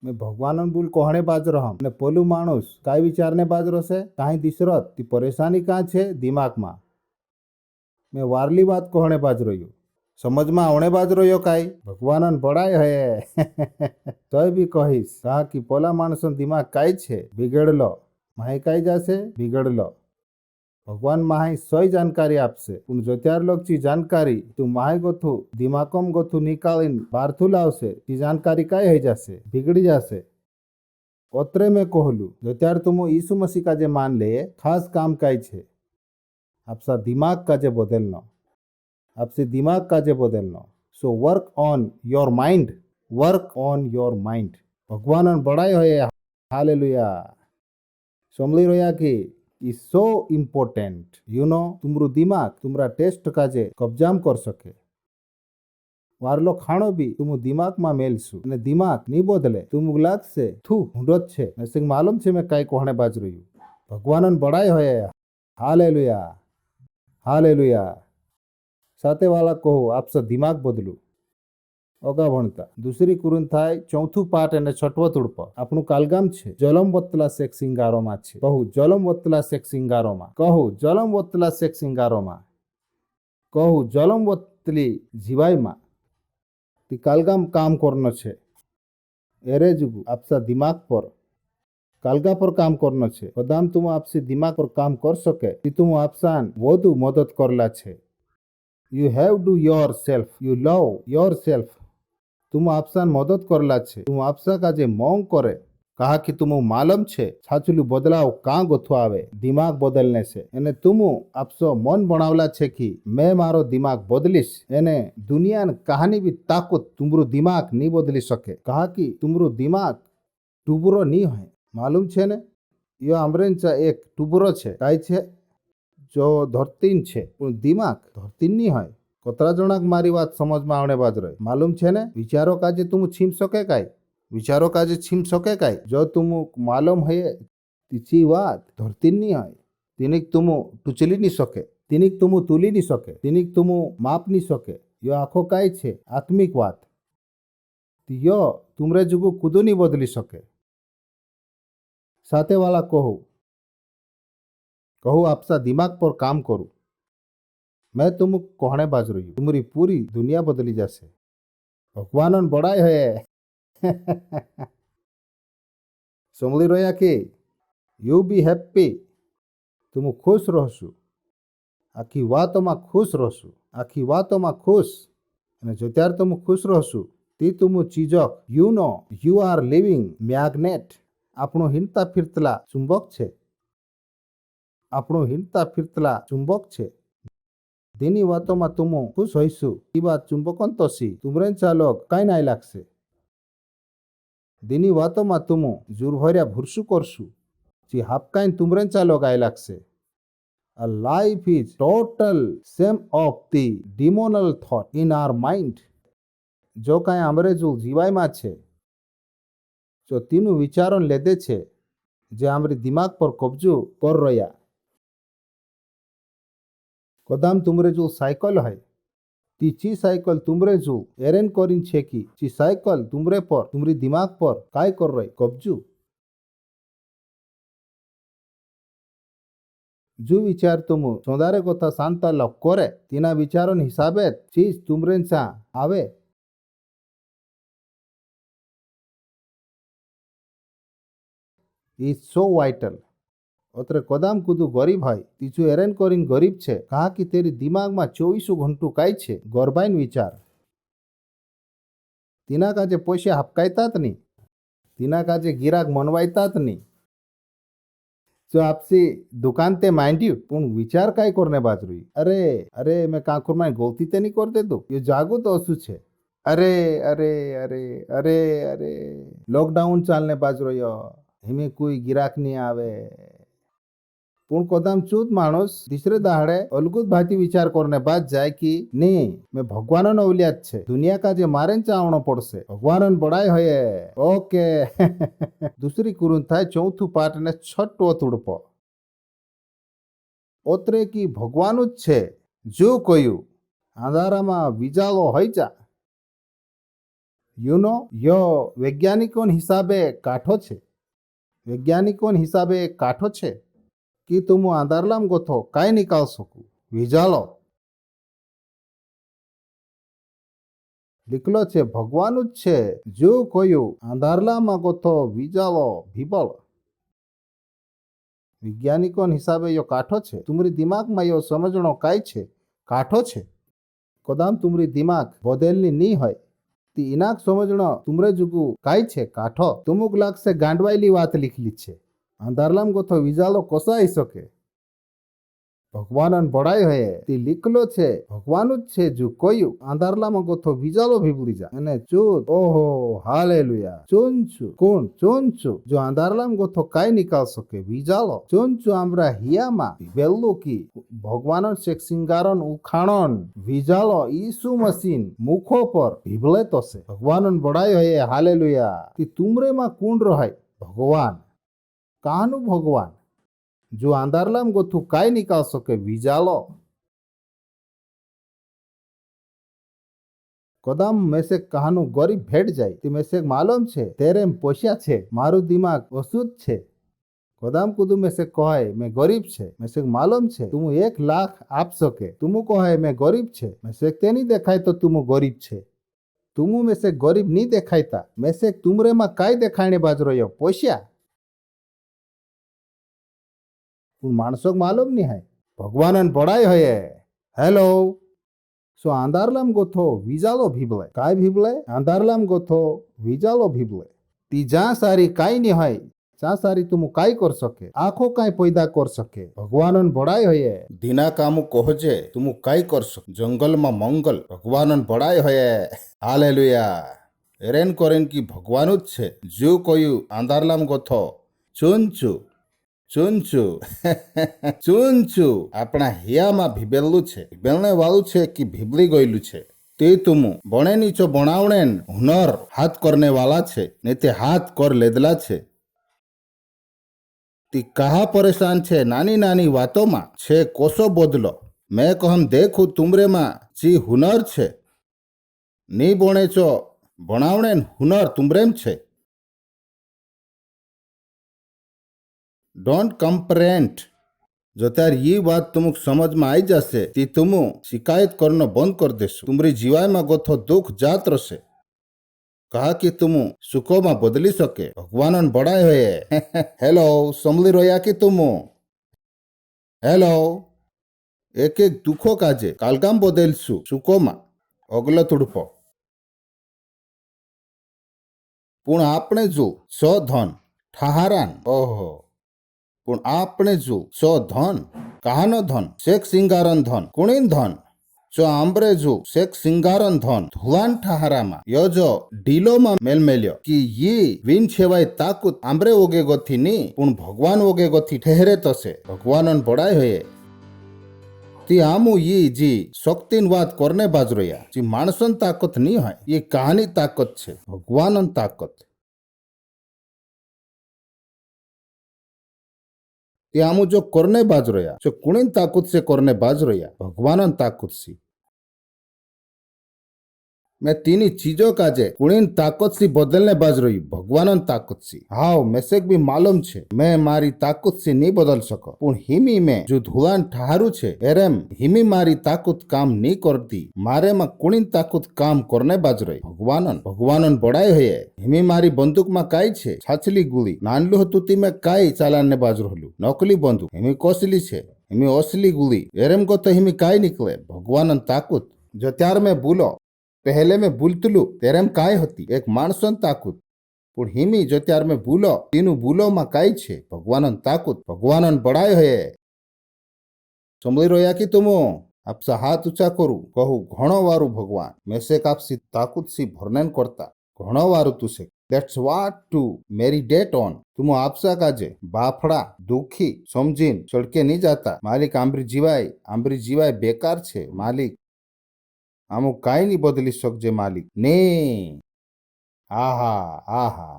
मैं भगवान बोल कहणे बाज रहम ने पोलू माणूस काई विचारने बाज रहे काई दिसरत ती परेशानी का छे दिमाग में मैं वारली बात कहने बाज रह्यो समझ में आवने बाज रह्यो काई भगवान बड़ाई है तो भी कहीश कहा कि पोला माणसन दिमाग काई छे बिगड़लो माही काई जासे बिगड़लो भगवान माही सही जानकारी आपसे पण जो त्यार लोग ची जानकारी तू माही गोथू दिमागम गोथू निकालीन बारथू लावसे ती जानकारी काई है जासे बिगड़ी जासे ओतरे में कहलू जो त्यार तुम यीशु मसीह का जे मान ले खास काम काई छे आपसा दिमाग का जे बदलनो आपसे दिमाग का जे बदलनो so work on your mind भगवान बड़ाई होए हालेलुया समझी रोया कि इज सो इम्पोर्टेंट तुमरू दिमाग तुमरा टेस्ट का जे कब्जाम कर सके वारलो खाणो भी तुम दिमाग में मेलसु ने दिमाग नी बदले तुम लागसे थू हुंडोत छे ने सिंग मालूम छे मैं काई कहने बाज रही भगवान बड़ाई होए हालेलुया हालेलुया साथे वाला कहो आपसा दिमाग बदलू ओगा भणता दूसरी कुरुंथाय चौथु पाठ અને છઠ્ઠો તુડપ આપણું કાલગામ છે જલમ વત્તલા શેક સિંગારોમાં છે કહું જલમ વત્તલા શેક સિંગારોમાં કહું જલમ વત્તલા શેક સિંગારોમાં કહું જલમ વત્તલી જીવાયમાં ती કાલગામ કામ કરનો છે એરે જુગુ આપસા દિમાગ પર કાલગા પર કામ કરનો છે કદામ તુમ આપસી દિમાગ પર કામ કર સકે તી તુમ આપસાન વધુ મદદ કરલા છે you have do your self you love your self तुम आपसान मदद करला छे तुम आपसा का जे मोंग करे कहा कि तुम मालूम छे छाचुलू बदलाव का गोथो आवे दिमाग बदलने से एने तुम आपसो मन बनावला छे कि मैं मारो दिमाग बदलीश एने दुनिया ने कहानी भी ताकत तुमरो दिमाग नी बदली सके कहा कि तुमरो दिमाग टुबुरो नी है मालूम छे ने यो आमरेंचा एक टुबुरो छे काई छे जो धरतीन छे दिमाग धरतीन नी है कतरा जनाक मारी बात समझ में आवने बाज रहे मालूम छे ने विचारों काजे तुम छीम सके काई विचारों काजे छीम सके काई जो तुम मालूम है तीची बात धरतीन नी है तिनिक तुम टुचली नी सके तिनिक तुम तुली नी सके तिनिक तुम माप नी सके यो आखो काई छे आत्मिक बात यो तुमरे जुगु कुदू नी बदली सके साथे वाला कहू आपसा दिमाग पर काम करूं मैं तुम कहने बाज रही तुम्हारी पूरी दुनिया बदली जासे भगवान बड़ाई है समझी रहा कि यू बी हैप्पी तुम खुश रहसु आखी वातों में खुश रहसु आखी वातों में खुश અને જો ત્યારે तुम खुश रहसु ती तुम चीजक यू आर लिविंग मैग्नेट આપણો હિંડતા ફિરતલા ચુંબક છે આપણો હિંડતા ફિરતલા ચુંબક છે તેની વાતોમાં तुम खुश होइसु ई बात चुंबकन तोसी तुमरे चालोक काई नाई लागसे दिनी वातों तुम जुरभर्या भुरसु करसु जी हापकाइन तुमरे चालोक आई लागसे A life is total sum of the demonal thought in our mind. जो काई आमरे जो जीवाय में छे जो तीनों विचारों लेदे छे जे आमरी दिमाग पर कब्जो कर रया कदाम तुमरे जो साइकिल है ती ची साइकिल तुमरे जो एरेन करीन छे की ची साइकिल तुमरे पर तुमरी दिमाग पर काय कर रही कब्जू जो विचार तुम सोदारे कोता शांता लग करे तीना विचारों हिसाबे चीज तुमरे सा आवे इज सो वाइटल अत्रे कदाम कुदू गरीब है तीचू एरेन करीन गरीब छे कहा कि तेरी दिमाग में 24 घंटू काई छे गरबाइन विचार तीना काजे पैसे हपकायतात नी तीना काजे गिराक मनवायतात नी जो आपसी दुकान ते मांड्यू पण विचार काय करने बाज रही अरे अरे मैं काकुर में गलती ते नहीं कर दे दो ये जागो तो असु छे अरे अरे अरे अरे अरे लॉकडाउन चालने बाज रही हिमे कोई गिराक नहीं आवे पण कदाम चूत माणूस तीसरे दाहड़े अलगुत भाती विचार करने बाद जाए कि नहीं मैं भगवान औलियात छे दुनिया का जे मारे चावणो पड़से भगवान बड़ाई होये ओके दूसरी कुरुंथाय चौथु पाठ ने छठो तुड़प ओतरे की भगवान ज छे जो कयु अंधारा में विजालो होई जा यू नो यो वैज्ञानिकों हिसाबे काठो छे वैज्ञानिकों हिसाबे काठो छे कि तुम आंधारलाम गोथो काई निकाल सकू विजालो લીખલો છે ભગવાનનું જ છે જો કોયું આંધારલામાં ગોથો વિજાલો ભીબળ વૈજ્ઞાનિકોના હિસાબે યો કાઠો છે તુમરી દિમાગમાં યો સમજણો કાંઈ છે કાઠો છે કદામ તુમરી દિમાગ બોધેલની નહીં હોય તી ઇનાક સમજણો તુમરે જુગુ કાંઈ છે કાઠો તુમુક લાગશે ગાંડવાયેલી વાત લીખલી છે અંધારલામ ગોથો વિજાલો કોસાઈ શકે ભગવાન બળાઈ હે તે લીખલો છે ભગવાનનું જ છે જો કોયું આંધારલામાં ગોથો વિજાલો ભીબળી જા અને ચૂત ઓહો હાલેલુયા ચોંચુ કોણ ચોંચુ જો આંધારલામ ગોથો કાંઈ નિકાલ શકે વિજાલો ચોંચુ આમરા હિયામાં ભીબેલું કી ભગવાન શેખ સિંગારન ઉખાણન વિજાલો ઈસુ મસીન મુખો પર ભીબલે તો છે ભગવાન બળાઈ હે હાલેલુયા તે તુમરેમાં કુંડ રહાય ભગવાન કાનું ભગવાન જો આંધારલામ ગોથું કાંઈ નિકાલ શકે વિજાલો કદામ મેસે કહાનું ગરીબ ભેટ જાય તે મેસે માલુમ છે તેરે પોસ્યા છે મારું દિમાગ અશુદ્ધ છે કદામ કુદું મેસે કહે મેં ગરીબ છે મેસે માલુમ છે તું 1 લાખ આપ શકે તું કહે મેં ગરીબ છે મેસે તે નહીં દેખાય તો તું ગરીબ છે તું મેસે ગરીબ નહીં દેખાયતા મેસે તુમરેમાં કાંઈ દેખાયને બાજરો પોસ્યા માણસો માલુમ નહીં હે ભગવાન બળાઈ હે હેલો સો આંધારલામ ગોથો વિજાલો ભીબલે કાંઈ ભીબલે આંધારલામ ગોથો વિજાલો ભીબલે તી જ્યાં સારી કાંઈ નહીં હોય જ્યાં સારી તું કાંઈ કર શકે આખો કાંઈ પૈદા કર શકે ભગવાન બળાઈ હે ધીના કામુ કહજે તું કાંઈ કર શકે જંગલમાં મંગલ ભગવાન બળાઈ હે હાલેલુયા એરેન કોરેન કી ભગવાન જ છે જો કોઈ આંધારલામ ગોથો ચૂંચુ ચૂંચુ ચૂંચુ આપણા હિયામાં ભીબેલું છે ભીબેલને વાળું છે કે ભીબલી ગયેલું છે તે તું બણે નીચો બણાવણેન હુનર હાથ કરને વાલા છે ને તે હાથ કર લેદલા છે તે કહા પરેશાન છે નાની નાની વાતોમાં છે કોસો બોદલો મેં કહમ દેખું તુમરેમાં જી હુનર છે ની બોણે ચો બણાવણેન હુનર તુમરેમ છે डोंट कंप्रेंट जो त्यार ये बात तुमको समझ में आई जासे ती तुम शिकायत करना बंद कर देसु तुमरी जीवाय में गोथो दुख जात रसे कहा कि तुम सुखों में बदली सके भगवान बड़ाई हुए हेलो समली रोया कि तुम हेलो एक एक दुखो काजे कालगाम बदलसु सुखों में अगलो तुड़पो पुण आपने जो सो धन ठहारान ओहो पण आपने जो चो धन कहानो धन शेख सिंगारन धन कुणीन धन चो आंबरे जो शेख सिंगारन धन धुलान ठहारामा यो जो डीलो मा मेलमेल्यो कि ये विन छेवाय ताकुत आंबरे ओगे गोथी नी पण भगवान ओगे गोथी ठहरे तो से भगवानन बड़ाई होए ती आमु ये जी शक्तिन वात करने बाजरोया जी माणसन ताकत नी है ये कहानी ताकत छे भगवानन ताकत ते आमु जो करने बाज रहा जो कुणीन ताकत से करने बाज रहा भगवान ताकत सी मैं तीनी चीजों का जे कुणीन ताकत सी बदलने बाज रही भगवान ताकत सी हाउ मेसेक भी मालूम छे मैं मारी ताकत से नहीं बदल सको पण हिमी में जो धुलान ठहारू छे एरेम हिमी मारी ताकत काम नहीं करती मारे में कुणीन ताकत काम करने बाज रही भगवान बड़ाई है हिमी मारी बंदूक में काई छे छाछली गुली नानलू हतु ती में काई चालान ने बाज रहलू नकली बंदूक हिमी कोसली छे हिमी असली गुली एरेम को तो हिमी काई निकले भगवान ताकत जो त्यार में भूलो पहले में भूलतलू तेरेम काय होती एक माणसन ताकत पण हिमी जो त्यार में भूलो तीनु भूलो में काई छे भगवानन ताकत भगवानन बड़ाई है समझी रोया कि तुम आपसा हाथ ऊंचा करू कहू घणो वारू भगवान मेसे कापसी ताकत सी भरनेन करता घणो वारू तुसे that's what to meditate on तुम आपसा काजे बाफड़ा दुखी समझीन सड़के नहीं जाता मालिक आंबरी जीवाय बेकार छे मालिक आमु काई नहीं बदली सकजे मालिक ने आहा आहा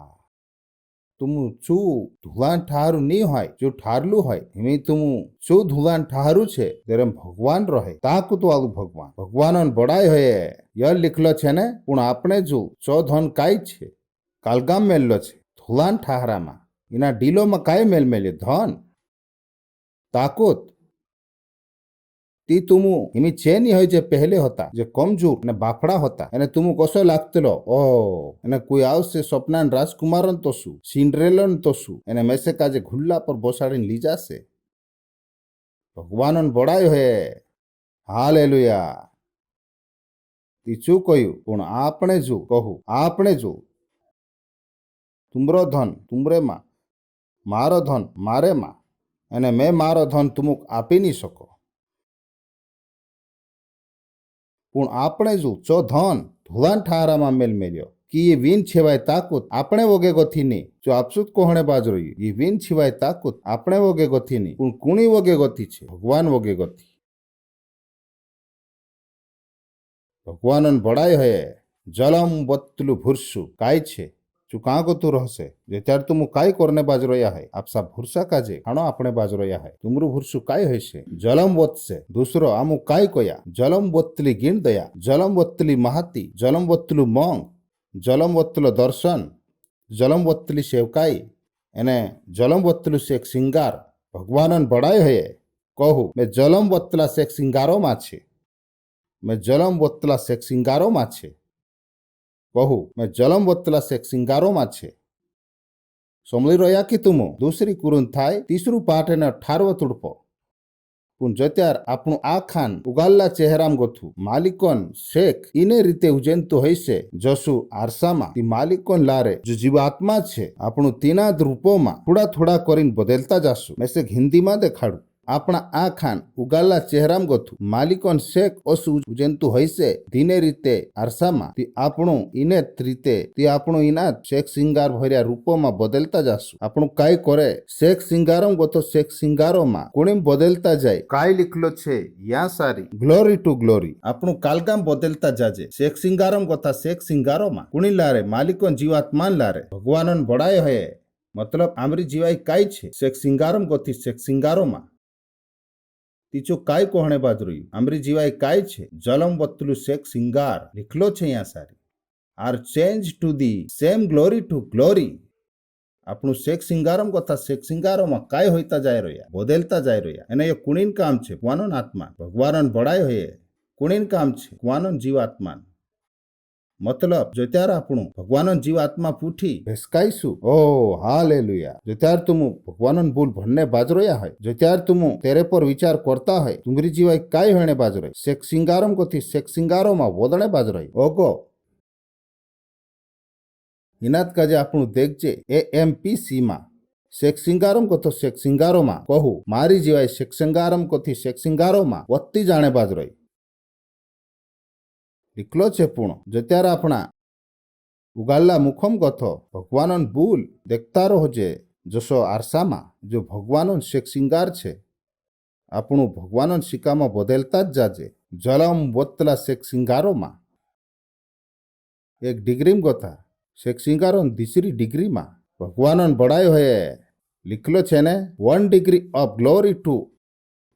तुम चू धुलान ठहारू नहीं होय जो ठारलू होय हिमी तुम चू धुलान ठहारू छे तेरे भगवान रहे ताकत वालू भगवान बड़ाई होय य लिखलो छे ने पण आपने जो चो धन काई छे कालगाम मेललो छे धुलान ठहारामा इना डीलो में काई मेल मेले धन ताकत ती तुमू हिमी चेनी होय जे पहले होता जे कमजोर ने बाफड़ा होता एने तुमू कसो लागतेलो ओ एने कोई आवसे स्वप्नान राजकुमारन तोसु सिंड्रेलन तोसु एने मेसे काजे घुल्ला पर बोसाड़ीने ली जासे भगवानन बड़ाई होय हालेलुया तीचू कहू पण आपणे जो कहू आपणे जो तुमरो धन तुमरे मा मारो धन मारे मा अने मैं मारो धन तुमुक आपी नहीं सको पण आपणे जो चो धन धुवान ठारामा मेल मेल्यो कि ये वीन छिवाय ताकूत आपणे वगे गथी नहीं जो आपसुत कोहणे बाज रही ये वीन छिवाय ताकूत आपणे वगे गथी नहीं पण कुणी वगे गथी छे भगवान वगे गथी भगवानन बड़ाई है जलम बत्तलु भुरसु काय छे चु का गोतु रहसे जे त्यार तुमु काय करने बाज रया है आपसा भुरसा काजे खाणो आपणे बाज रया है तुमरु भुरसु काय हयसे जलम वत्से दूसरो आमु काय कया जलम बत्तली गिण दया जलम बत्तली महाती जलम बत्तलु मंग जलम बत्तलो दर्शन जलम बत्तली सेवकाई एने जलम बत्तलु से एक सिंगार भगवानन बड़ाई है कहू मैं जलम बत्तला से एक सिंगारो मा छे मैं जलम बोतला से सिंगारो मा छे कहू मैं जलम बोतला से सिंगारो मा छे समली रोया कि तुमो दूसरी कुरुन थाय तीसरू पाठ ने 18 तुड़पो पुन जत्यार आपणु आ खान उगाल्ला चेहराम गोथु मालिकोन शेख इने रीते उजेंतु हईसे जसु आरसामा ती मालिकोन लारे जो जीवात्मा छे आपणु तीना रूपोमा थोड़ा थोड़ा करीन बदलता जासु मैं हिंदी में देखाड़ू આપણા આ ખાન ઉગાલા ચહેરામ ગોથું માલિકોન શેક ઓસુ ઉજેન્તુ હૈસે ધીને રીતે આરસામાં તી આપણું ઇનેત રીતે તી આપણું ઇનાત શેક સિંગાર ભર્યા રૂપોમાં બદલતા જાસુ આપણું કાય કરે શેક સિંગારમ ગોથો શેક સિંગારોમાં કોણીમ બદલતા જાય કાય લીખલો છે યા સારી ગ્લોરી ટુ ગ્લોરી આપણું કાલગામ બદલતા જાજે શેક સિંગારમ ગોથા શેક સિંગારોમાં કુણી લારે માલિકોન જીવાત્માન લારે ભગવાનન બડાય હે मतलब આમરી જીવાય કાય છે શેક સિંગારમ ગોથી શેક સિંગારોમાં तीचो काय कोहणे बाजरी अमरी जीवाय काय छे जलम वत्तलु शेक सिंगार लिखलो छे यहाँ सारी are change to the same glory to glory आपणु शेक सिंगारम कथा शेक सिंगारों काय होता जाय रह्या बदलता जाय रह्या एने ये कुणीन काम छे कुवानोन आत्मा भगवानन बड़ाय होय कुणीन काम छे कुवानोन जीवात्मान मतलब जो त्यार આપણું ભગવાનન જીવાત્મા પૂઠી ભેસકાઈશું ઓ હાલેલુયા जो त्यार तुम भगवानन भूल भरने बाज रह्या है जो त्यार तुम तेरे पर विचार करता है तुमरी जीवाय काय होने बाज रही शेक सिंगारम कोथी शेक सिंगारो में वदने बाज रही ओगो इनात काजे આપણું देखजे AMPC માં शेक सिंगारम कोथो शेक सिंगारो में कहू मारी जीवाय शेक सिंगारम कोथी शेक सिंगारो में वत्ती जाने बाज रही लिखलो छे पूर्ण जो त्यार अपना उगाल्ला मुखम गथो भगवानन भूल देखता रहोजे जसो आरसामा जो भगवानन शेक सिंगार छे आपणु भगवानन सिकामा बदलता ज जाजे जलम बोतला शेक सिंगारो मा एक डिग्रीम गथा शेक सिंगारोन तीसरी डिग्री मा भगवानन बड़ाई होए लिखलो छे ने 1 degree of glory to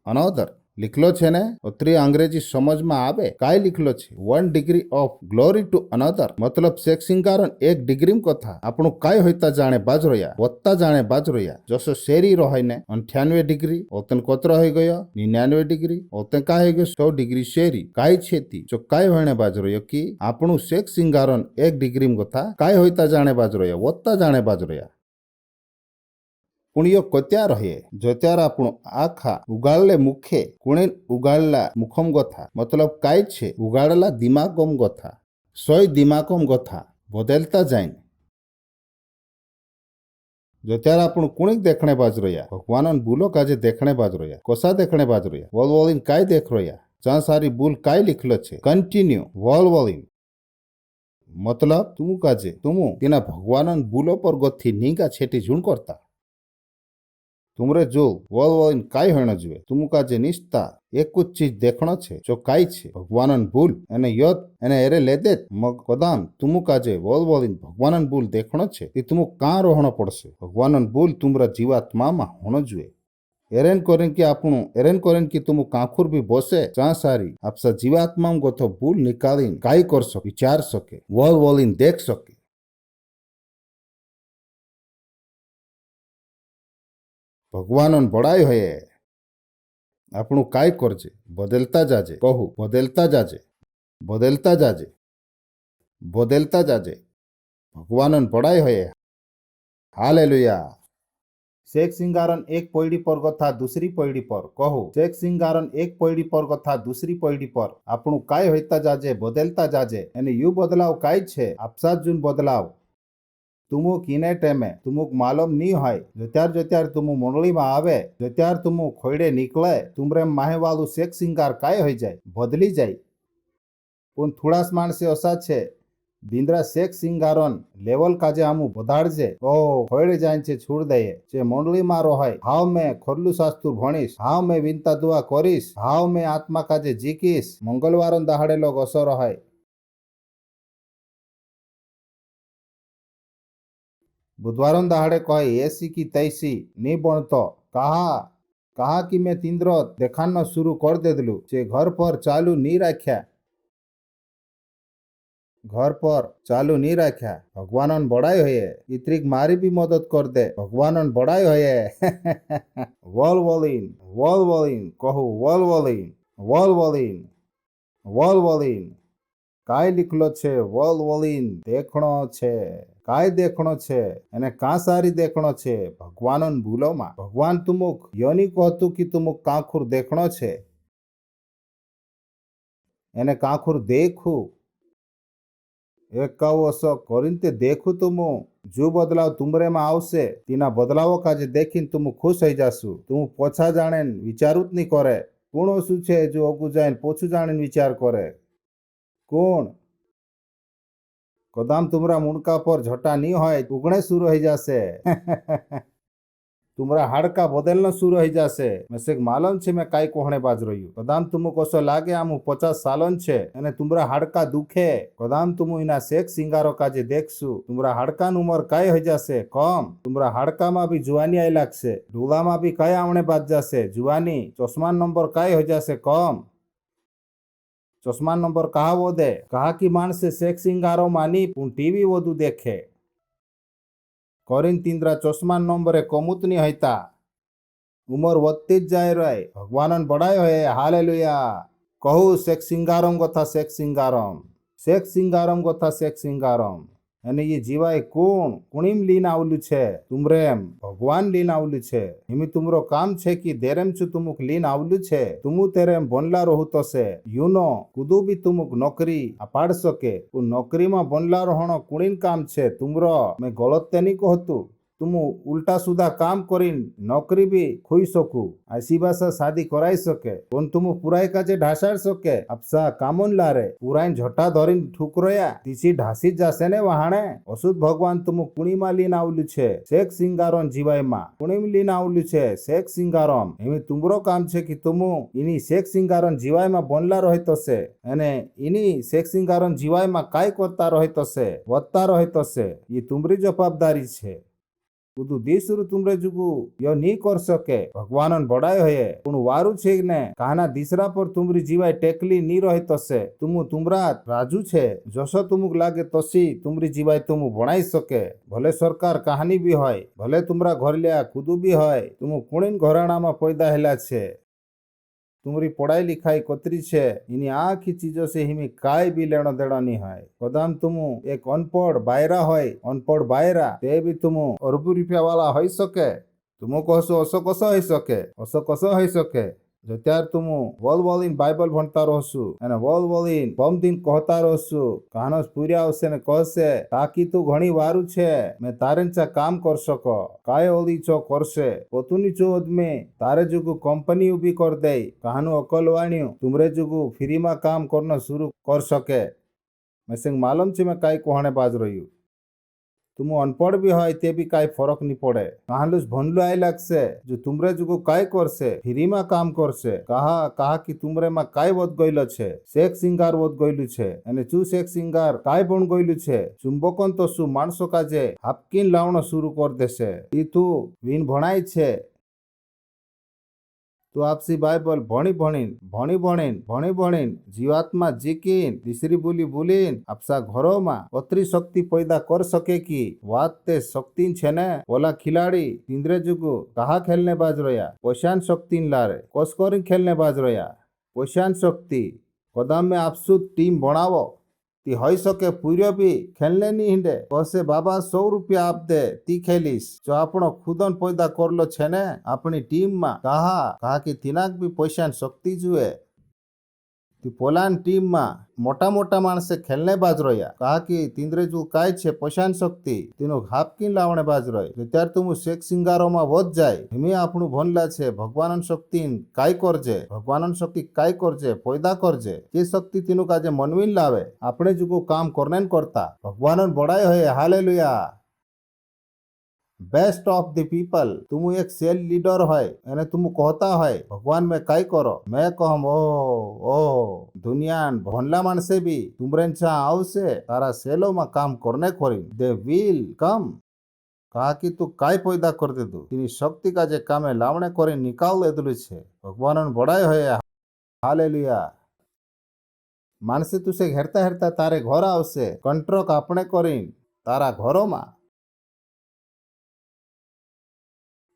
another लिखलो छे ने उतरी अंग्रेजी समझ में आवे काय लिखलो छे 1 degree of glory to another मतलब शेक सिंगारन 1 डिग्री को था आपणु काय होता जाने बाज रह्या वत्ता जाने बाज रह्या जसो शेरी रहे ने 98 डिग्री ओतन कोतरो हो गयो 99 डिग्री ओतन काय हो गयो 100 डिग्री शेरी काय छेती जो काय होने बाज रह्यो कि आपणु शेक सिंगारन 1 डिग्री को था काय होता जाने बाज रह्या वत्ता जाने बाज रह्या पुण्य कोत्या रहे जो त्यार आपणु आखा उगाड़ले मुखे कुणे उगाड़ला मुखम गथा मतलब काय छे उगाड़ला दिमागम गथा सोय दिमागम गथा बदलता जाइन जो त्यार आपणु कुणे देखने बाज रह्या भगवानन भूलो काजे देखने बाज रह्या कोसा देखने बाज रह्या वॉल काय देख रह्या चा सारी भूल काय लिखलो छे कंटिन्यू वॉल मतलब तुमु काजे तुमु तेना भगवानन भूलो पर गथी नीगा छेटी झूण करता तुमरे जो वॉल काय होना जुए तुम का जे निष्ठा एक कुछ चीज देखना छे जो काय छे भगवानन भूल एने यद एने एरे लेदे मग कदाम तुम का जे वॉल भगवानन भूल देखना छे ती तुम का रहना पड़से भगवानन भूल तुमरा जीवात्मा मा होना जुए एरेन करेन कि तुम कांखुर भी बसे चा सारी आपसा जीवात्मा गोथो भूल निकालीन काय कर सके विचार सके वॉल देख सके भगवानन बड़ाई होए આપણું કાંઈ કરજે બદલતા જાજે કહું બદલતા જાજે બદલતા જાજે બદલતા જાજે ભગવાનન પડાય હોય હાલેલુયા શેખ સિંગારન એક પૈડી પર ગથા દૂસરી પૈડી પર કહું શેખ સિંગારન એક પૈડી પર ગથા દૂસરી પૈડી પર આપણું કાંઈ હોતા જાજે બદલતા જાજે અને યુ બદલાવ કાંઈ છે આપસાત જૂન બદલાવ तुमुक इने टेमे तुमुक मालूम नहीं है जोत्यार तुमु मंडली में आवे जोत्यार तुमु खोड़े निकले तुमरे माहे वालू शेख सिंगार काय हो जाए बदली जाए पण थोड़ा माणसे असा छे दींद्रा शेख सिंगारन लेवल काजे आमु बधाड़जे ओ खोड़े जाए छे छोड़ दे जे मंडली में रहाय हाव में खोरलू शास्त्र भणीश हाव में विनता दुआ करीश हाव में आत्मा काजे जीकीश मंगलवारन दहाड़े लोग असर रहाय बुधवारन दहाड़े कहे ऐसी की तैसी नहीं बनतो कहा कि मैं तींद्रो देखानो शुरू कर दे दिलू जे घर पर चालू नहीं राख्या भगवानन बड़ाई होये इतरीक मारी भी मदद कर दे भगवानन बड़ाई होये वॉल वॉलिन कहू वॉल वॉलिन काय लिखलो छे वॉल वॉलिन देखणो छे काय देखणो छे अने का सारी देखणो छे भगवानन भूलो में भगवान तुमुक योनी कहतु कि तुमुक कांखुर देखणो छे एने कांखुर देखू एक कहू असो करीने देखू तुमु जो बदलाव तुमरे में आवशे तीना बदलावो काजे देखीने तुमु खुश थई जाशु तुमु पोछा जाणे विचारूत नहीं करे कोण ओछू छे जो अगू जाए पोछू जाणे विचार करे कोण कदम तुमरा मुंडका पर झटा नहीं होय उगणे शुरू हो जासे तुमरा हाड़का बदलना शुरू हो जासे मैं मालूम छे मैं काई कोहणे बाज रह्यू कदम तुमु कसो लागे आमु 50 सालन छे अने तुमरा हाड़का दुखे कदम तुमु इना शेख सिंगारो काजे देखशु तुमरा हाड़कान उमर काई हो जासे कम तुमरा हाड़का में भी जुवानी आई लागशे डोला में भी काई आवणे बाज जासे जुवानी चश्मा नंबर काई हो जासे कम चश्मा नंबर कहा वो दे कहा कि मानसे शेख सिंगारो मानी पुण टीवी वधु देखे करीन तींद्रा चश्मा नंबरे कमुत नहीं होता उमर वधती ज जाए रहे भगवानन बड़ाई होए हालेलुया कहू शेख सिंगारम गथा शेख सिंगारम गथा शेख सिंगारम अने ये जीवाय कोण कुणीम लीन आवलू छे तुमरेम भगवान लीन आवलू छे हिमी तुमरो काम छे कि देरेम छु तुमुक लीन आवलू छे तुमु तेरेम बनला रहू तो से यूनो कुदू भी तुमुक नौकरी अपाड़ सके उ नौकरी में बनला रहणो कुणीन काम छे तुमरो मैं गलत तेनी कहतु तुमु उल्टा सुधा काम करीन नौकरी भी खोई सकू ऐसी भाषा शादी कराई सके पण तुमु पुराई काजे ढासाड़ सके अपसा कामन लारे पुराई झटा धरीन ठुकरोया तीसी ढासी जासे ने वहाणे अशुद्ध भगवान तुमु कुणीमा लीन आवलू छे शेख सिंगारन जीवायमा कुणीम लीन आवलू छे शेख सिंगारम एमी तुमरो काम छे कि तुमु इनी शेख सिंगारन जीवायमा बनला रहितो छे अने इनी शेख सिंगारन जीवायमा काय करता रहितो छे वत्ता रहितो छे ये तुमरी जवाबदारी छे बुधु दिसरु तुमरे जुगु यो नहीं कर सके भगवानन बड़ाई होये पण वारू छे ने काना दिसरा पर तुमरी जीवाय टेकली नी रही तसे तुमु तुमरा राजू छे जसो तुमुक लागे तसी तुमरी जीवाय तुमु बनाई सके भले सरकार कहानी भी होय भले तुमरा घरलिया खुदू भी होय तुमु कुणीन घराणा में पैदा हेला छे तुमरी पढ़ाई लिखाई कतरी छे इनी आखी चीजों से हिमी काय भी लेनो देनो नहीं है कदम तुमु एक अनपढ़ बायरा होय अनपढ़ बायरा ते भी तुमु अरबू रुपया वाला होई सके तुमु कहसो असो कसो होई सके जत्यार तुमु वॉल बाइबल भणता रहसु अने वॉल बम दिन कहता रहसु कहानोस पूर्या आवशे ने कहशे ताकी तू घणी वारू छे मैं तारेंचा काम कर सको काय ओली चो करशे पोतुनी चो अदमे तारे जुगु कंपनी उभी कर दे कहानु अकल वाण्यू तुमरे जुगु फ्री में काम करनो शुरू कर सके मैं संग मालूम छे मैं काय कोहणे बाज रह्यू तुम अनपढ़ भी है ते भी काय फरक नहीं पड़े कहालुस भनलू आई लागसे जो तुमरे जुगु काय करसे फ्री में काम करसे कहा कि तुमरे में काय वध गइलो छे शेख सिंगार वध गइलू छे अने चू शेख सिंगार काय बन गइलू छे चुंबकन तो सु माणसो काजे हापकीन लावणो शुरू कर देसे ई तू विन भणाई छे તું આપસી બાઇબલ ભણી ભણીને જીવાતમાં જીકીન તીસરી બોલીને આપસા ઘરોમાં અતરી શક્તિ पैदा कर सके की વાત તે શક્તિ છે ને ઓલા ખિલાડી ઇન્દ્ર જુગુ કહા ખેલને બાજ રહ્યા પોશાન શક્તિ લારે કોસ્કોરી ખેલને બાજ રહ્યા પોશાન શક્તિ કદમ में આપસુ ટીમ ભણાવો ती होई सके पूर्व भी खेलने नहीं हिंडे कसे बाबा 100 रुपया आप दे ती खेलीस जो आपनो खुदन पैदा करलो छे ने अपनी टीम में कहा कि तिनाक भी पैसा शक्ति जुए ती पोलान टीम में मोटा माणसे खेलने बाज रह्या कहा कि तिंद्रे जो काय छे पैसा शक्ति तीनो हापकीन लावणे बाज रही त्यार तुम शेख सिंगारो में वध जाय हिमे आपणु भनला छे भगवान शक्ति काय करजे भगवान शक्ति काय करजे पैदा करजे ये शक्ति तीनु काजे मनवीन लावे आपणे जो काम करने करता भगवान बड़ाई होए hallelujah best of the people तुम एक सेल लीडर है एने तुम कहता है भगवान में काय करो मैं कहम ओ दुनिया भनला मानसे भी तुमरे आवसे तारा सेलो में काम करने करी दे विल कम कहा कि तू काय पैदा कर दे तू तेरी शक्ति का जे कामे लावणे करी निकाल दे दिलु छे भगवान बड़ाई होए हालेलुया मानसे तुसे हेरता तारे घर आवसे कंट्रोक आपणे करी तारा घरों में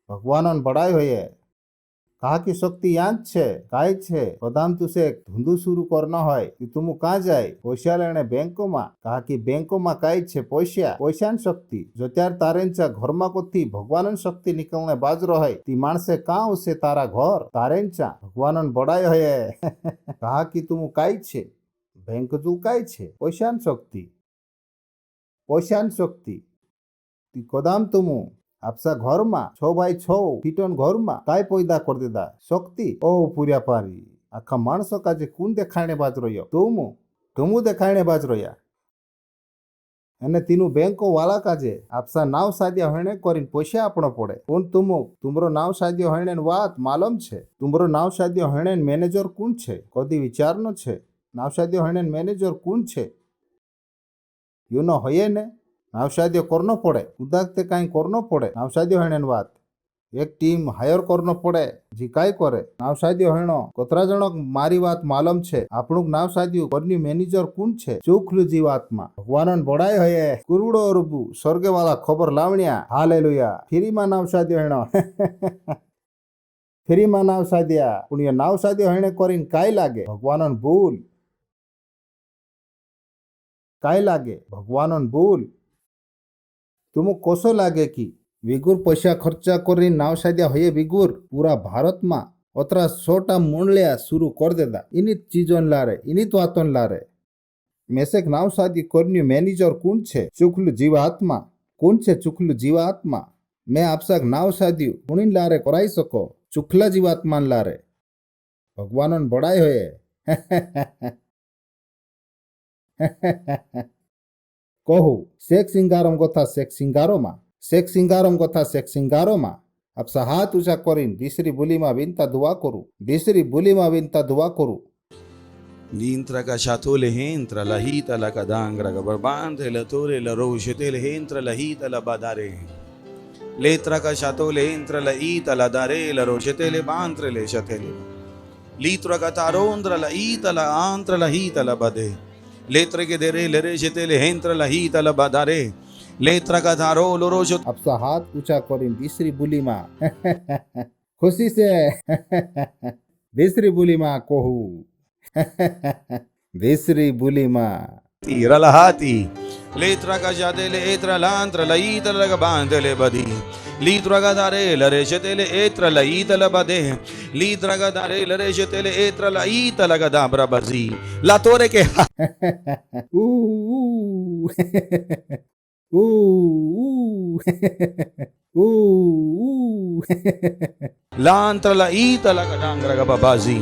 भगवान बड़ाई होए कहा की शक्ति यांज छे काय छे कदम तुसे धंधो शुरू करना है कि तुम कहाँ जाए पैसा लेने बैंकों में कहा कि बैंकों में काय छे पैसा शक्ति जो त्यार तारेंचा घर में को थी भगवान शक्ति निकलने बाजरो है ती मानसे कहाँ उसे तारा घर तारेंचा भगवान बड़ाई होए कहा कि तुम काय छे बैंक जो काय छे पैसा शक्ति ती कदम तुम आपसा घर में 6x6 फीटन घर में काय पैदा कर देदा शक्ति ओ पूरा पारी आखा मानस काजे कौन देखाणे बाज रह्यो तुम देखाणे बाज रह्या अने तीनु बैंको वाला काजे आपसा नाव साद्या होने करीन पैसा आपणो पड़े पण तुमरो नाव साद्यो होने वात मालूम छे तुमरो नाव साद्यो होने मैनेजर कौन छे कदी विचारनो छे नाव साद्यो होने मैनेजर कौन छे यू नो होये ने नावसाद्य करनो पड़े उदाकते कहीं करनो पड़े नावसाद्य हेण बात एक टीम हायर करनो पड़े जी काय करे नावसाद्य हेणो कतरा जणो मारी बात मालूम छे आपणु नावसाद्य करनी मैनेजर कौन छे चोखलू जीवात्मा भगवान बड़ाई होए कुरुडो रुबु स्वर्गे वाला खबर लावण्या हालेलुया फ्री में नावसाद्य हेणो फ्री में नावसाद्या पुण्य नावसाद्य हेणे करीन काय लागे भगवान भूल काय लागे भगवान भूल तुम कोसो लागे कि विगुर पैसा खर्चा करी नावसाद्या होये विगुर पूरा भारत में अतरा 100टा मंडलिया शुरू कर देदा इनित चीजन लारे इनित वातन लारे मेसेक नावसादी करनी मैनेजर कौन छे चुकलू जीवात्मा कौन छे चुकलू जीवात्मा मैं आपसा नावसादी कुणी लारे कराई सको चुखला जीवात्मा लारे भगवान बड़ाई होए कहू शेख सिंगारम कथा शेख सिंगारो मा आपसा हाथ ऊंचा करीन तीसरी बोली में विनता दुआ करू L'intra cacciatole entra la hita la cadangra gabarbante la tore la rosetele entra la hita la badare letra cacciatole entra la hita la dare la rosetele bantre le chatele litra catarondra la hita la antra la hita la bade letra के दे रे ले जेतेले हेंत्र लहीत ल बदारे लेत्रा का धारो लोरोजो आपसा हाथ ऊंचा करीन तीसरी बोली में खुशी से तीसरी बोली में कहू तीसरी बोली में तीरा लहाती लेत्रा का जादेले एत्रा लांत्र लहीत लग बांधले बदी लीत्रा का धारे लरे जेतेले एत्रा लहीत ल बदे लीत्रा का धारे लरे जेतेले एत्रा लहीत लग दाबरा बजी ला तोरे के लांत्र लहीत लग डांगरा गबाजी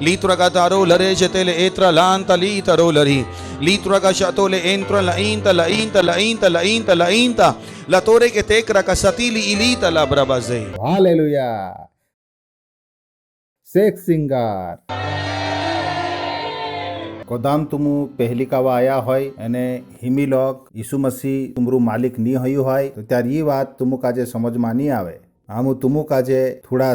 लीत्रा का तारो लरे जेतेले एत्रा लांत लीतरो लरी लीत्रा का शातोले एंत्र लाइंत la torre che tekra ka satili ilita la brabaze hallelujah शेख सिंगार कदम तुम पहली कावा आया होय अने हिमीलक यीशु मसीह तुमरू मालिक नी होय तो त्यार ये बात तुम काजे समझ में नहीं आवे हम तुम काजे थोड़ा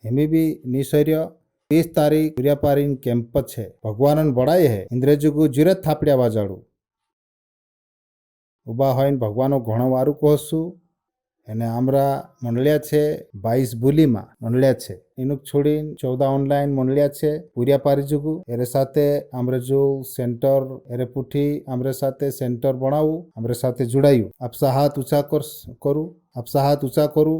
हेमी भी निशर्य 30 तारीख सूर्यापारीन कैंप छे भगवान बड़ाई है इंद्रेजू को जीरत थापड़िया बाजाड़ू उबा होइन भगवानो घणो वारू कहसू एने आमरा मंडलिया छे 22 बुलीमा मंडलिया छे इनुक छोड़ीन 14 ऑनलाइन मंडलिया छे पूरिया पारी जुगु एरे साथे आमरे जो सेंटर एरे पुठी आमरे साथे सेंटर बनाऊ आमरे साथे जुड़ायू आपसा हाथ ऊंचा करू आपसा हाथ ऊंचा करू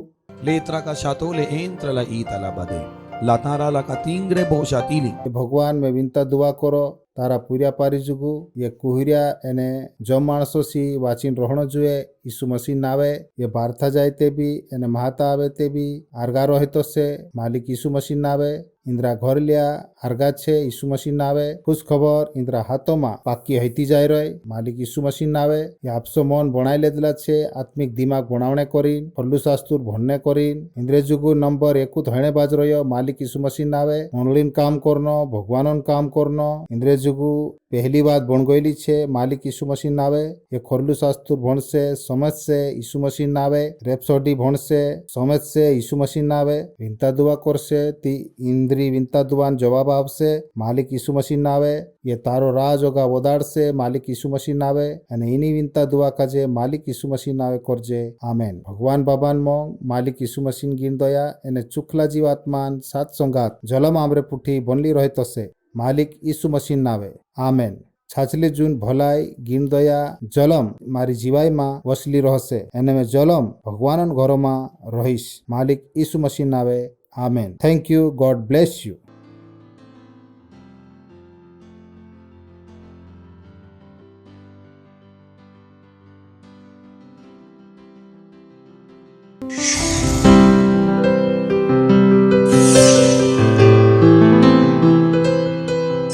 लेत्रा का शातो ले एंत्र ला ई तला बदे लातारा ला का तिंगरे बोशातीली भगवान में विनता दुआ करो तारा पूरिया पारी जुगु ये कुहरिया एने जो माणसो सी वाचिन रोहणो जुए यीशु मसीह नावे ये बारथा जाए ते भी एने महाता आवे ते भी आरगा रोहितो से मालिक यीशु मसीह नावे इंद्रा घर लिया आरगा छे यीशु मसीह नावे खुश खबर इंद्रा हाथों मा पाकी हईती जाए रहे मालिक यीशु मसीह नावे ये आपसो मन बनाई लेदला छे आत्मिक दिमाग बनावणे करीन फल्लू शास्त्र भरने करीन इंद्रे जुगु नंबर 1 धणे बाज रह्यो मालिक यीशु मसीह नावे ऑनलाइन काम करनो भगवानन काम करनो इंद्रे जुगु पहली बात बन गईली छे मालिक यीशु मसीह नावे ये खोरलू शास्त्र भण से समझ से यीशु मसीह नावे रेपसोडी भण से समझ से यीशु मसीह नावे विनता दुआ कर से ती इंद्री विनता दुआन जवाब आप से मालिक यीशु मसीह नावे ये तारो राज होगा वदाड़ से मालिक यीशु मसीह नावे अने इनी विनता दुआ काजे मालिक यीशु मसीह नावे करजे आमेन भगवान बाबान मोंग मालिक यीशु मसीह गिन दया एने चुखला जीवात्मान सात संगात जलम आमरे पुठी बनली रहे तो से मालिक यीशु मसीह नावे आमेन छाछली जून भलाई गिन दया जलम मारी जीवाई मां वसली रहसे एने में जलम भगवानन घरो मां रहीश मालिक यीशु मसीह नावे amen thank you God bless you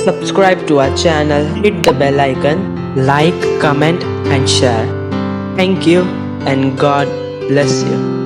Subscribe to our channel, hit the bell icon, like, comment and share. Thank you and God bless you.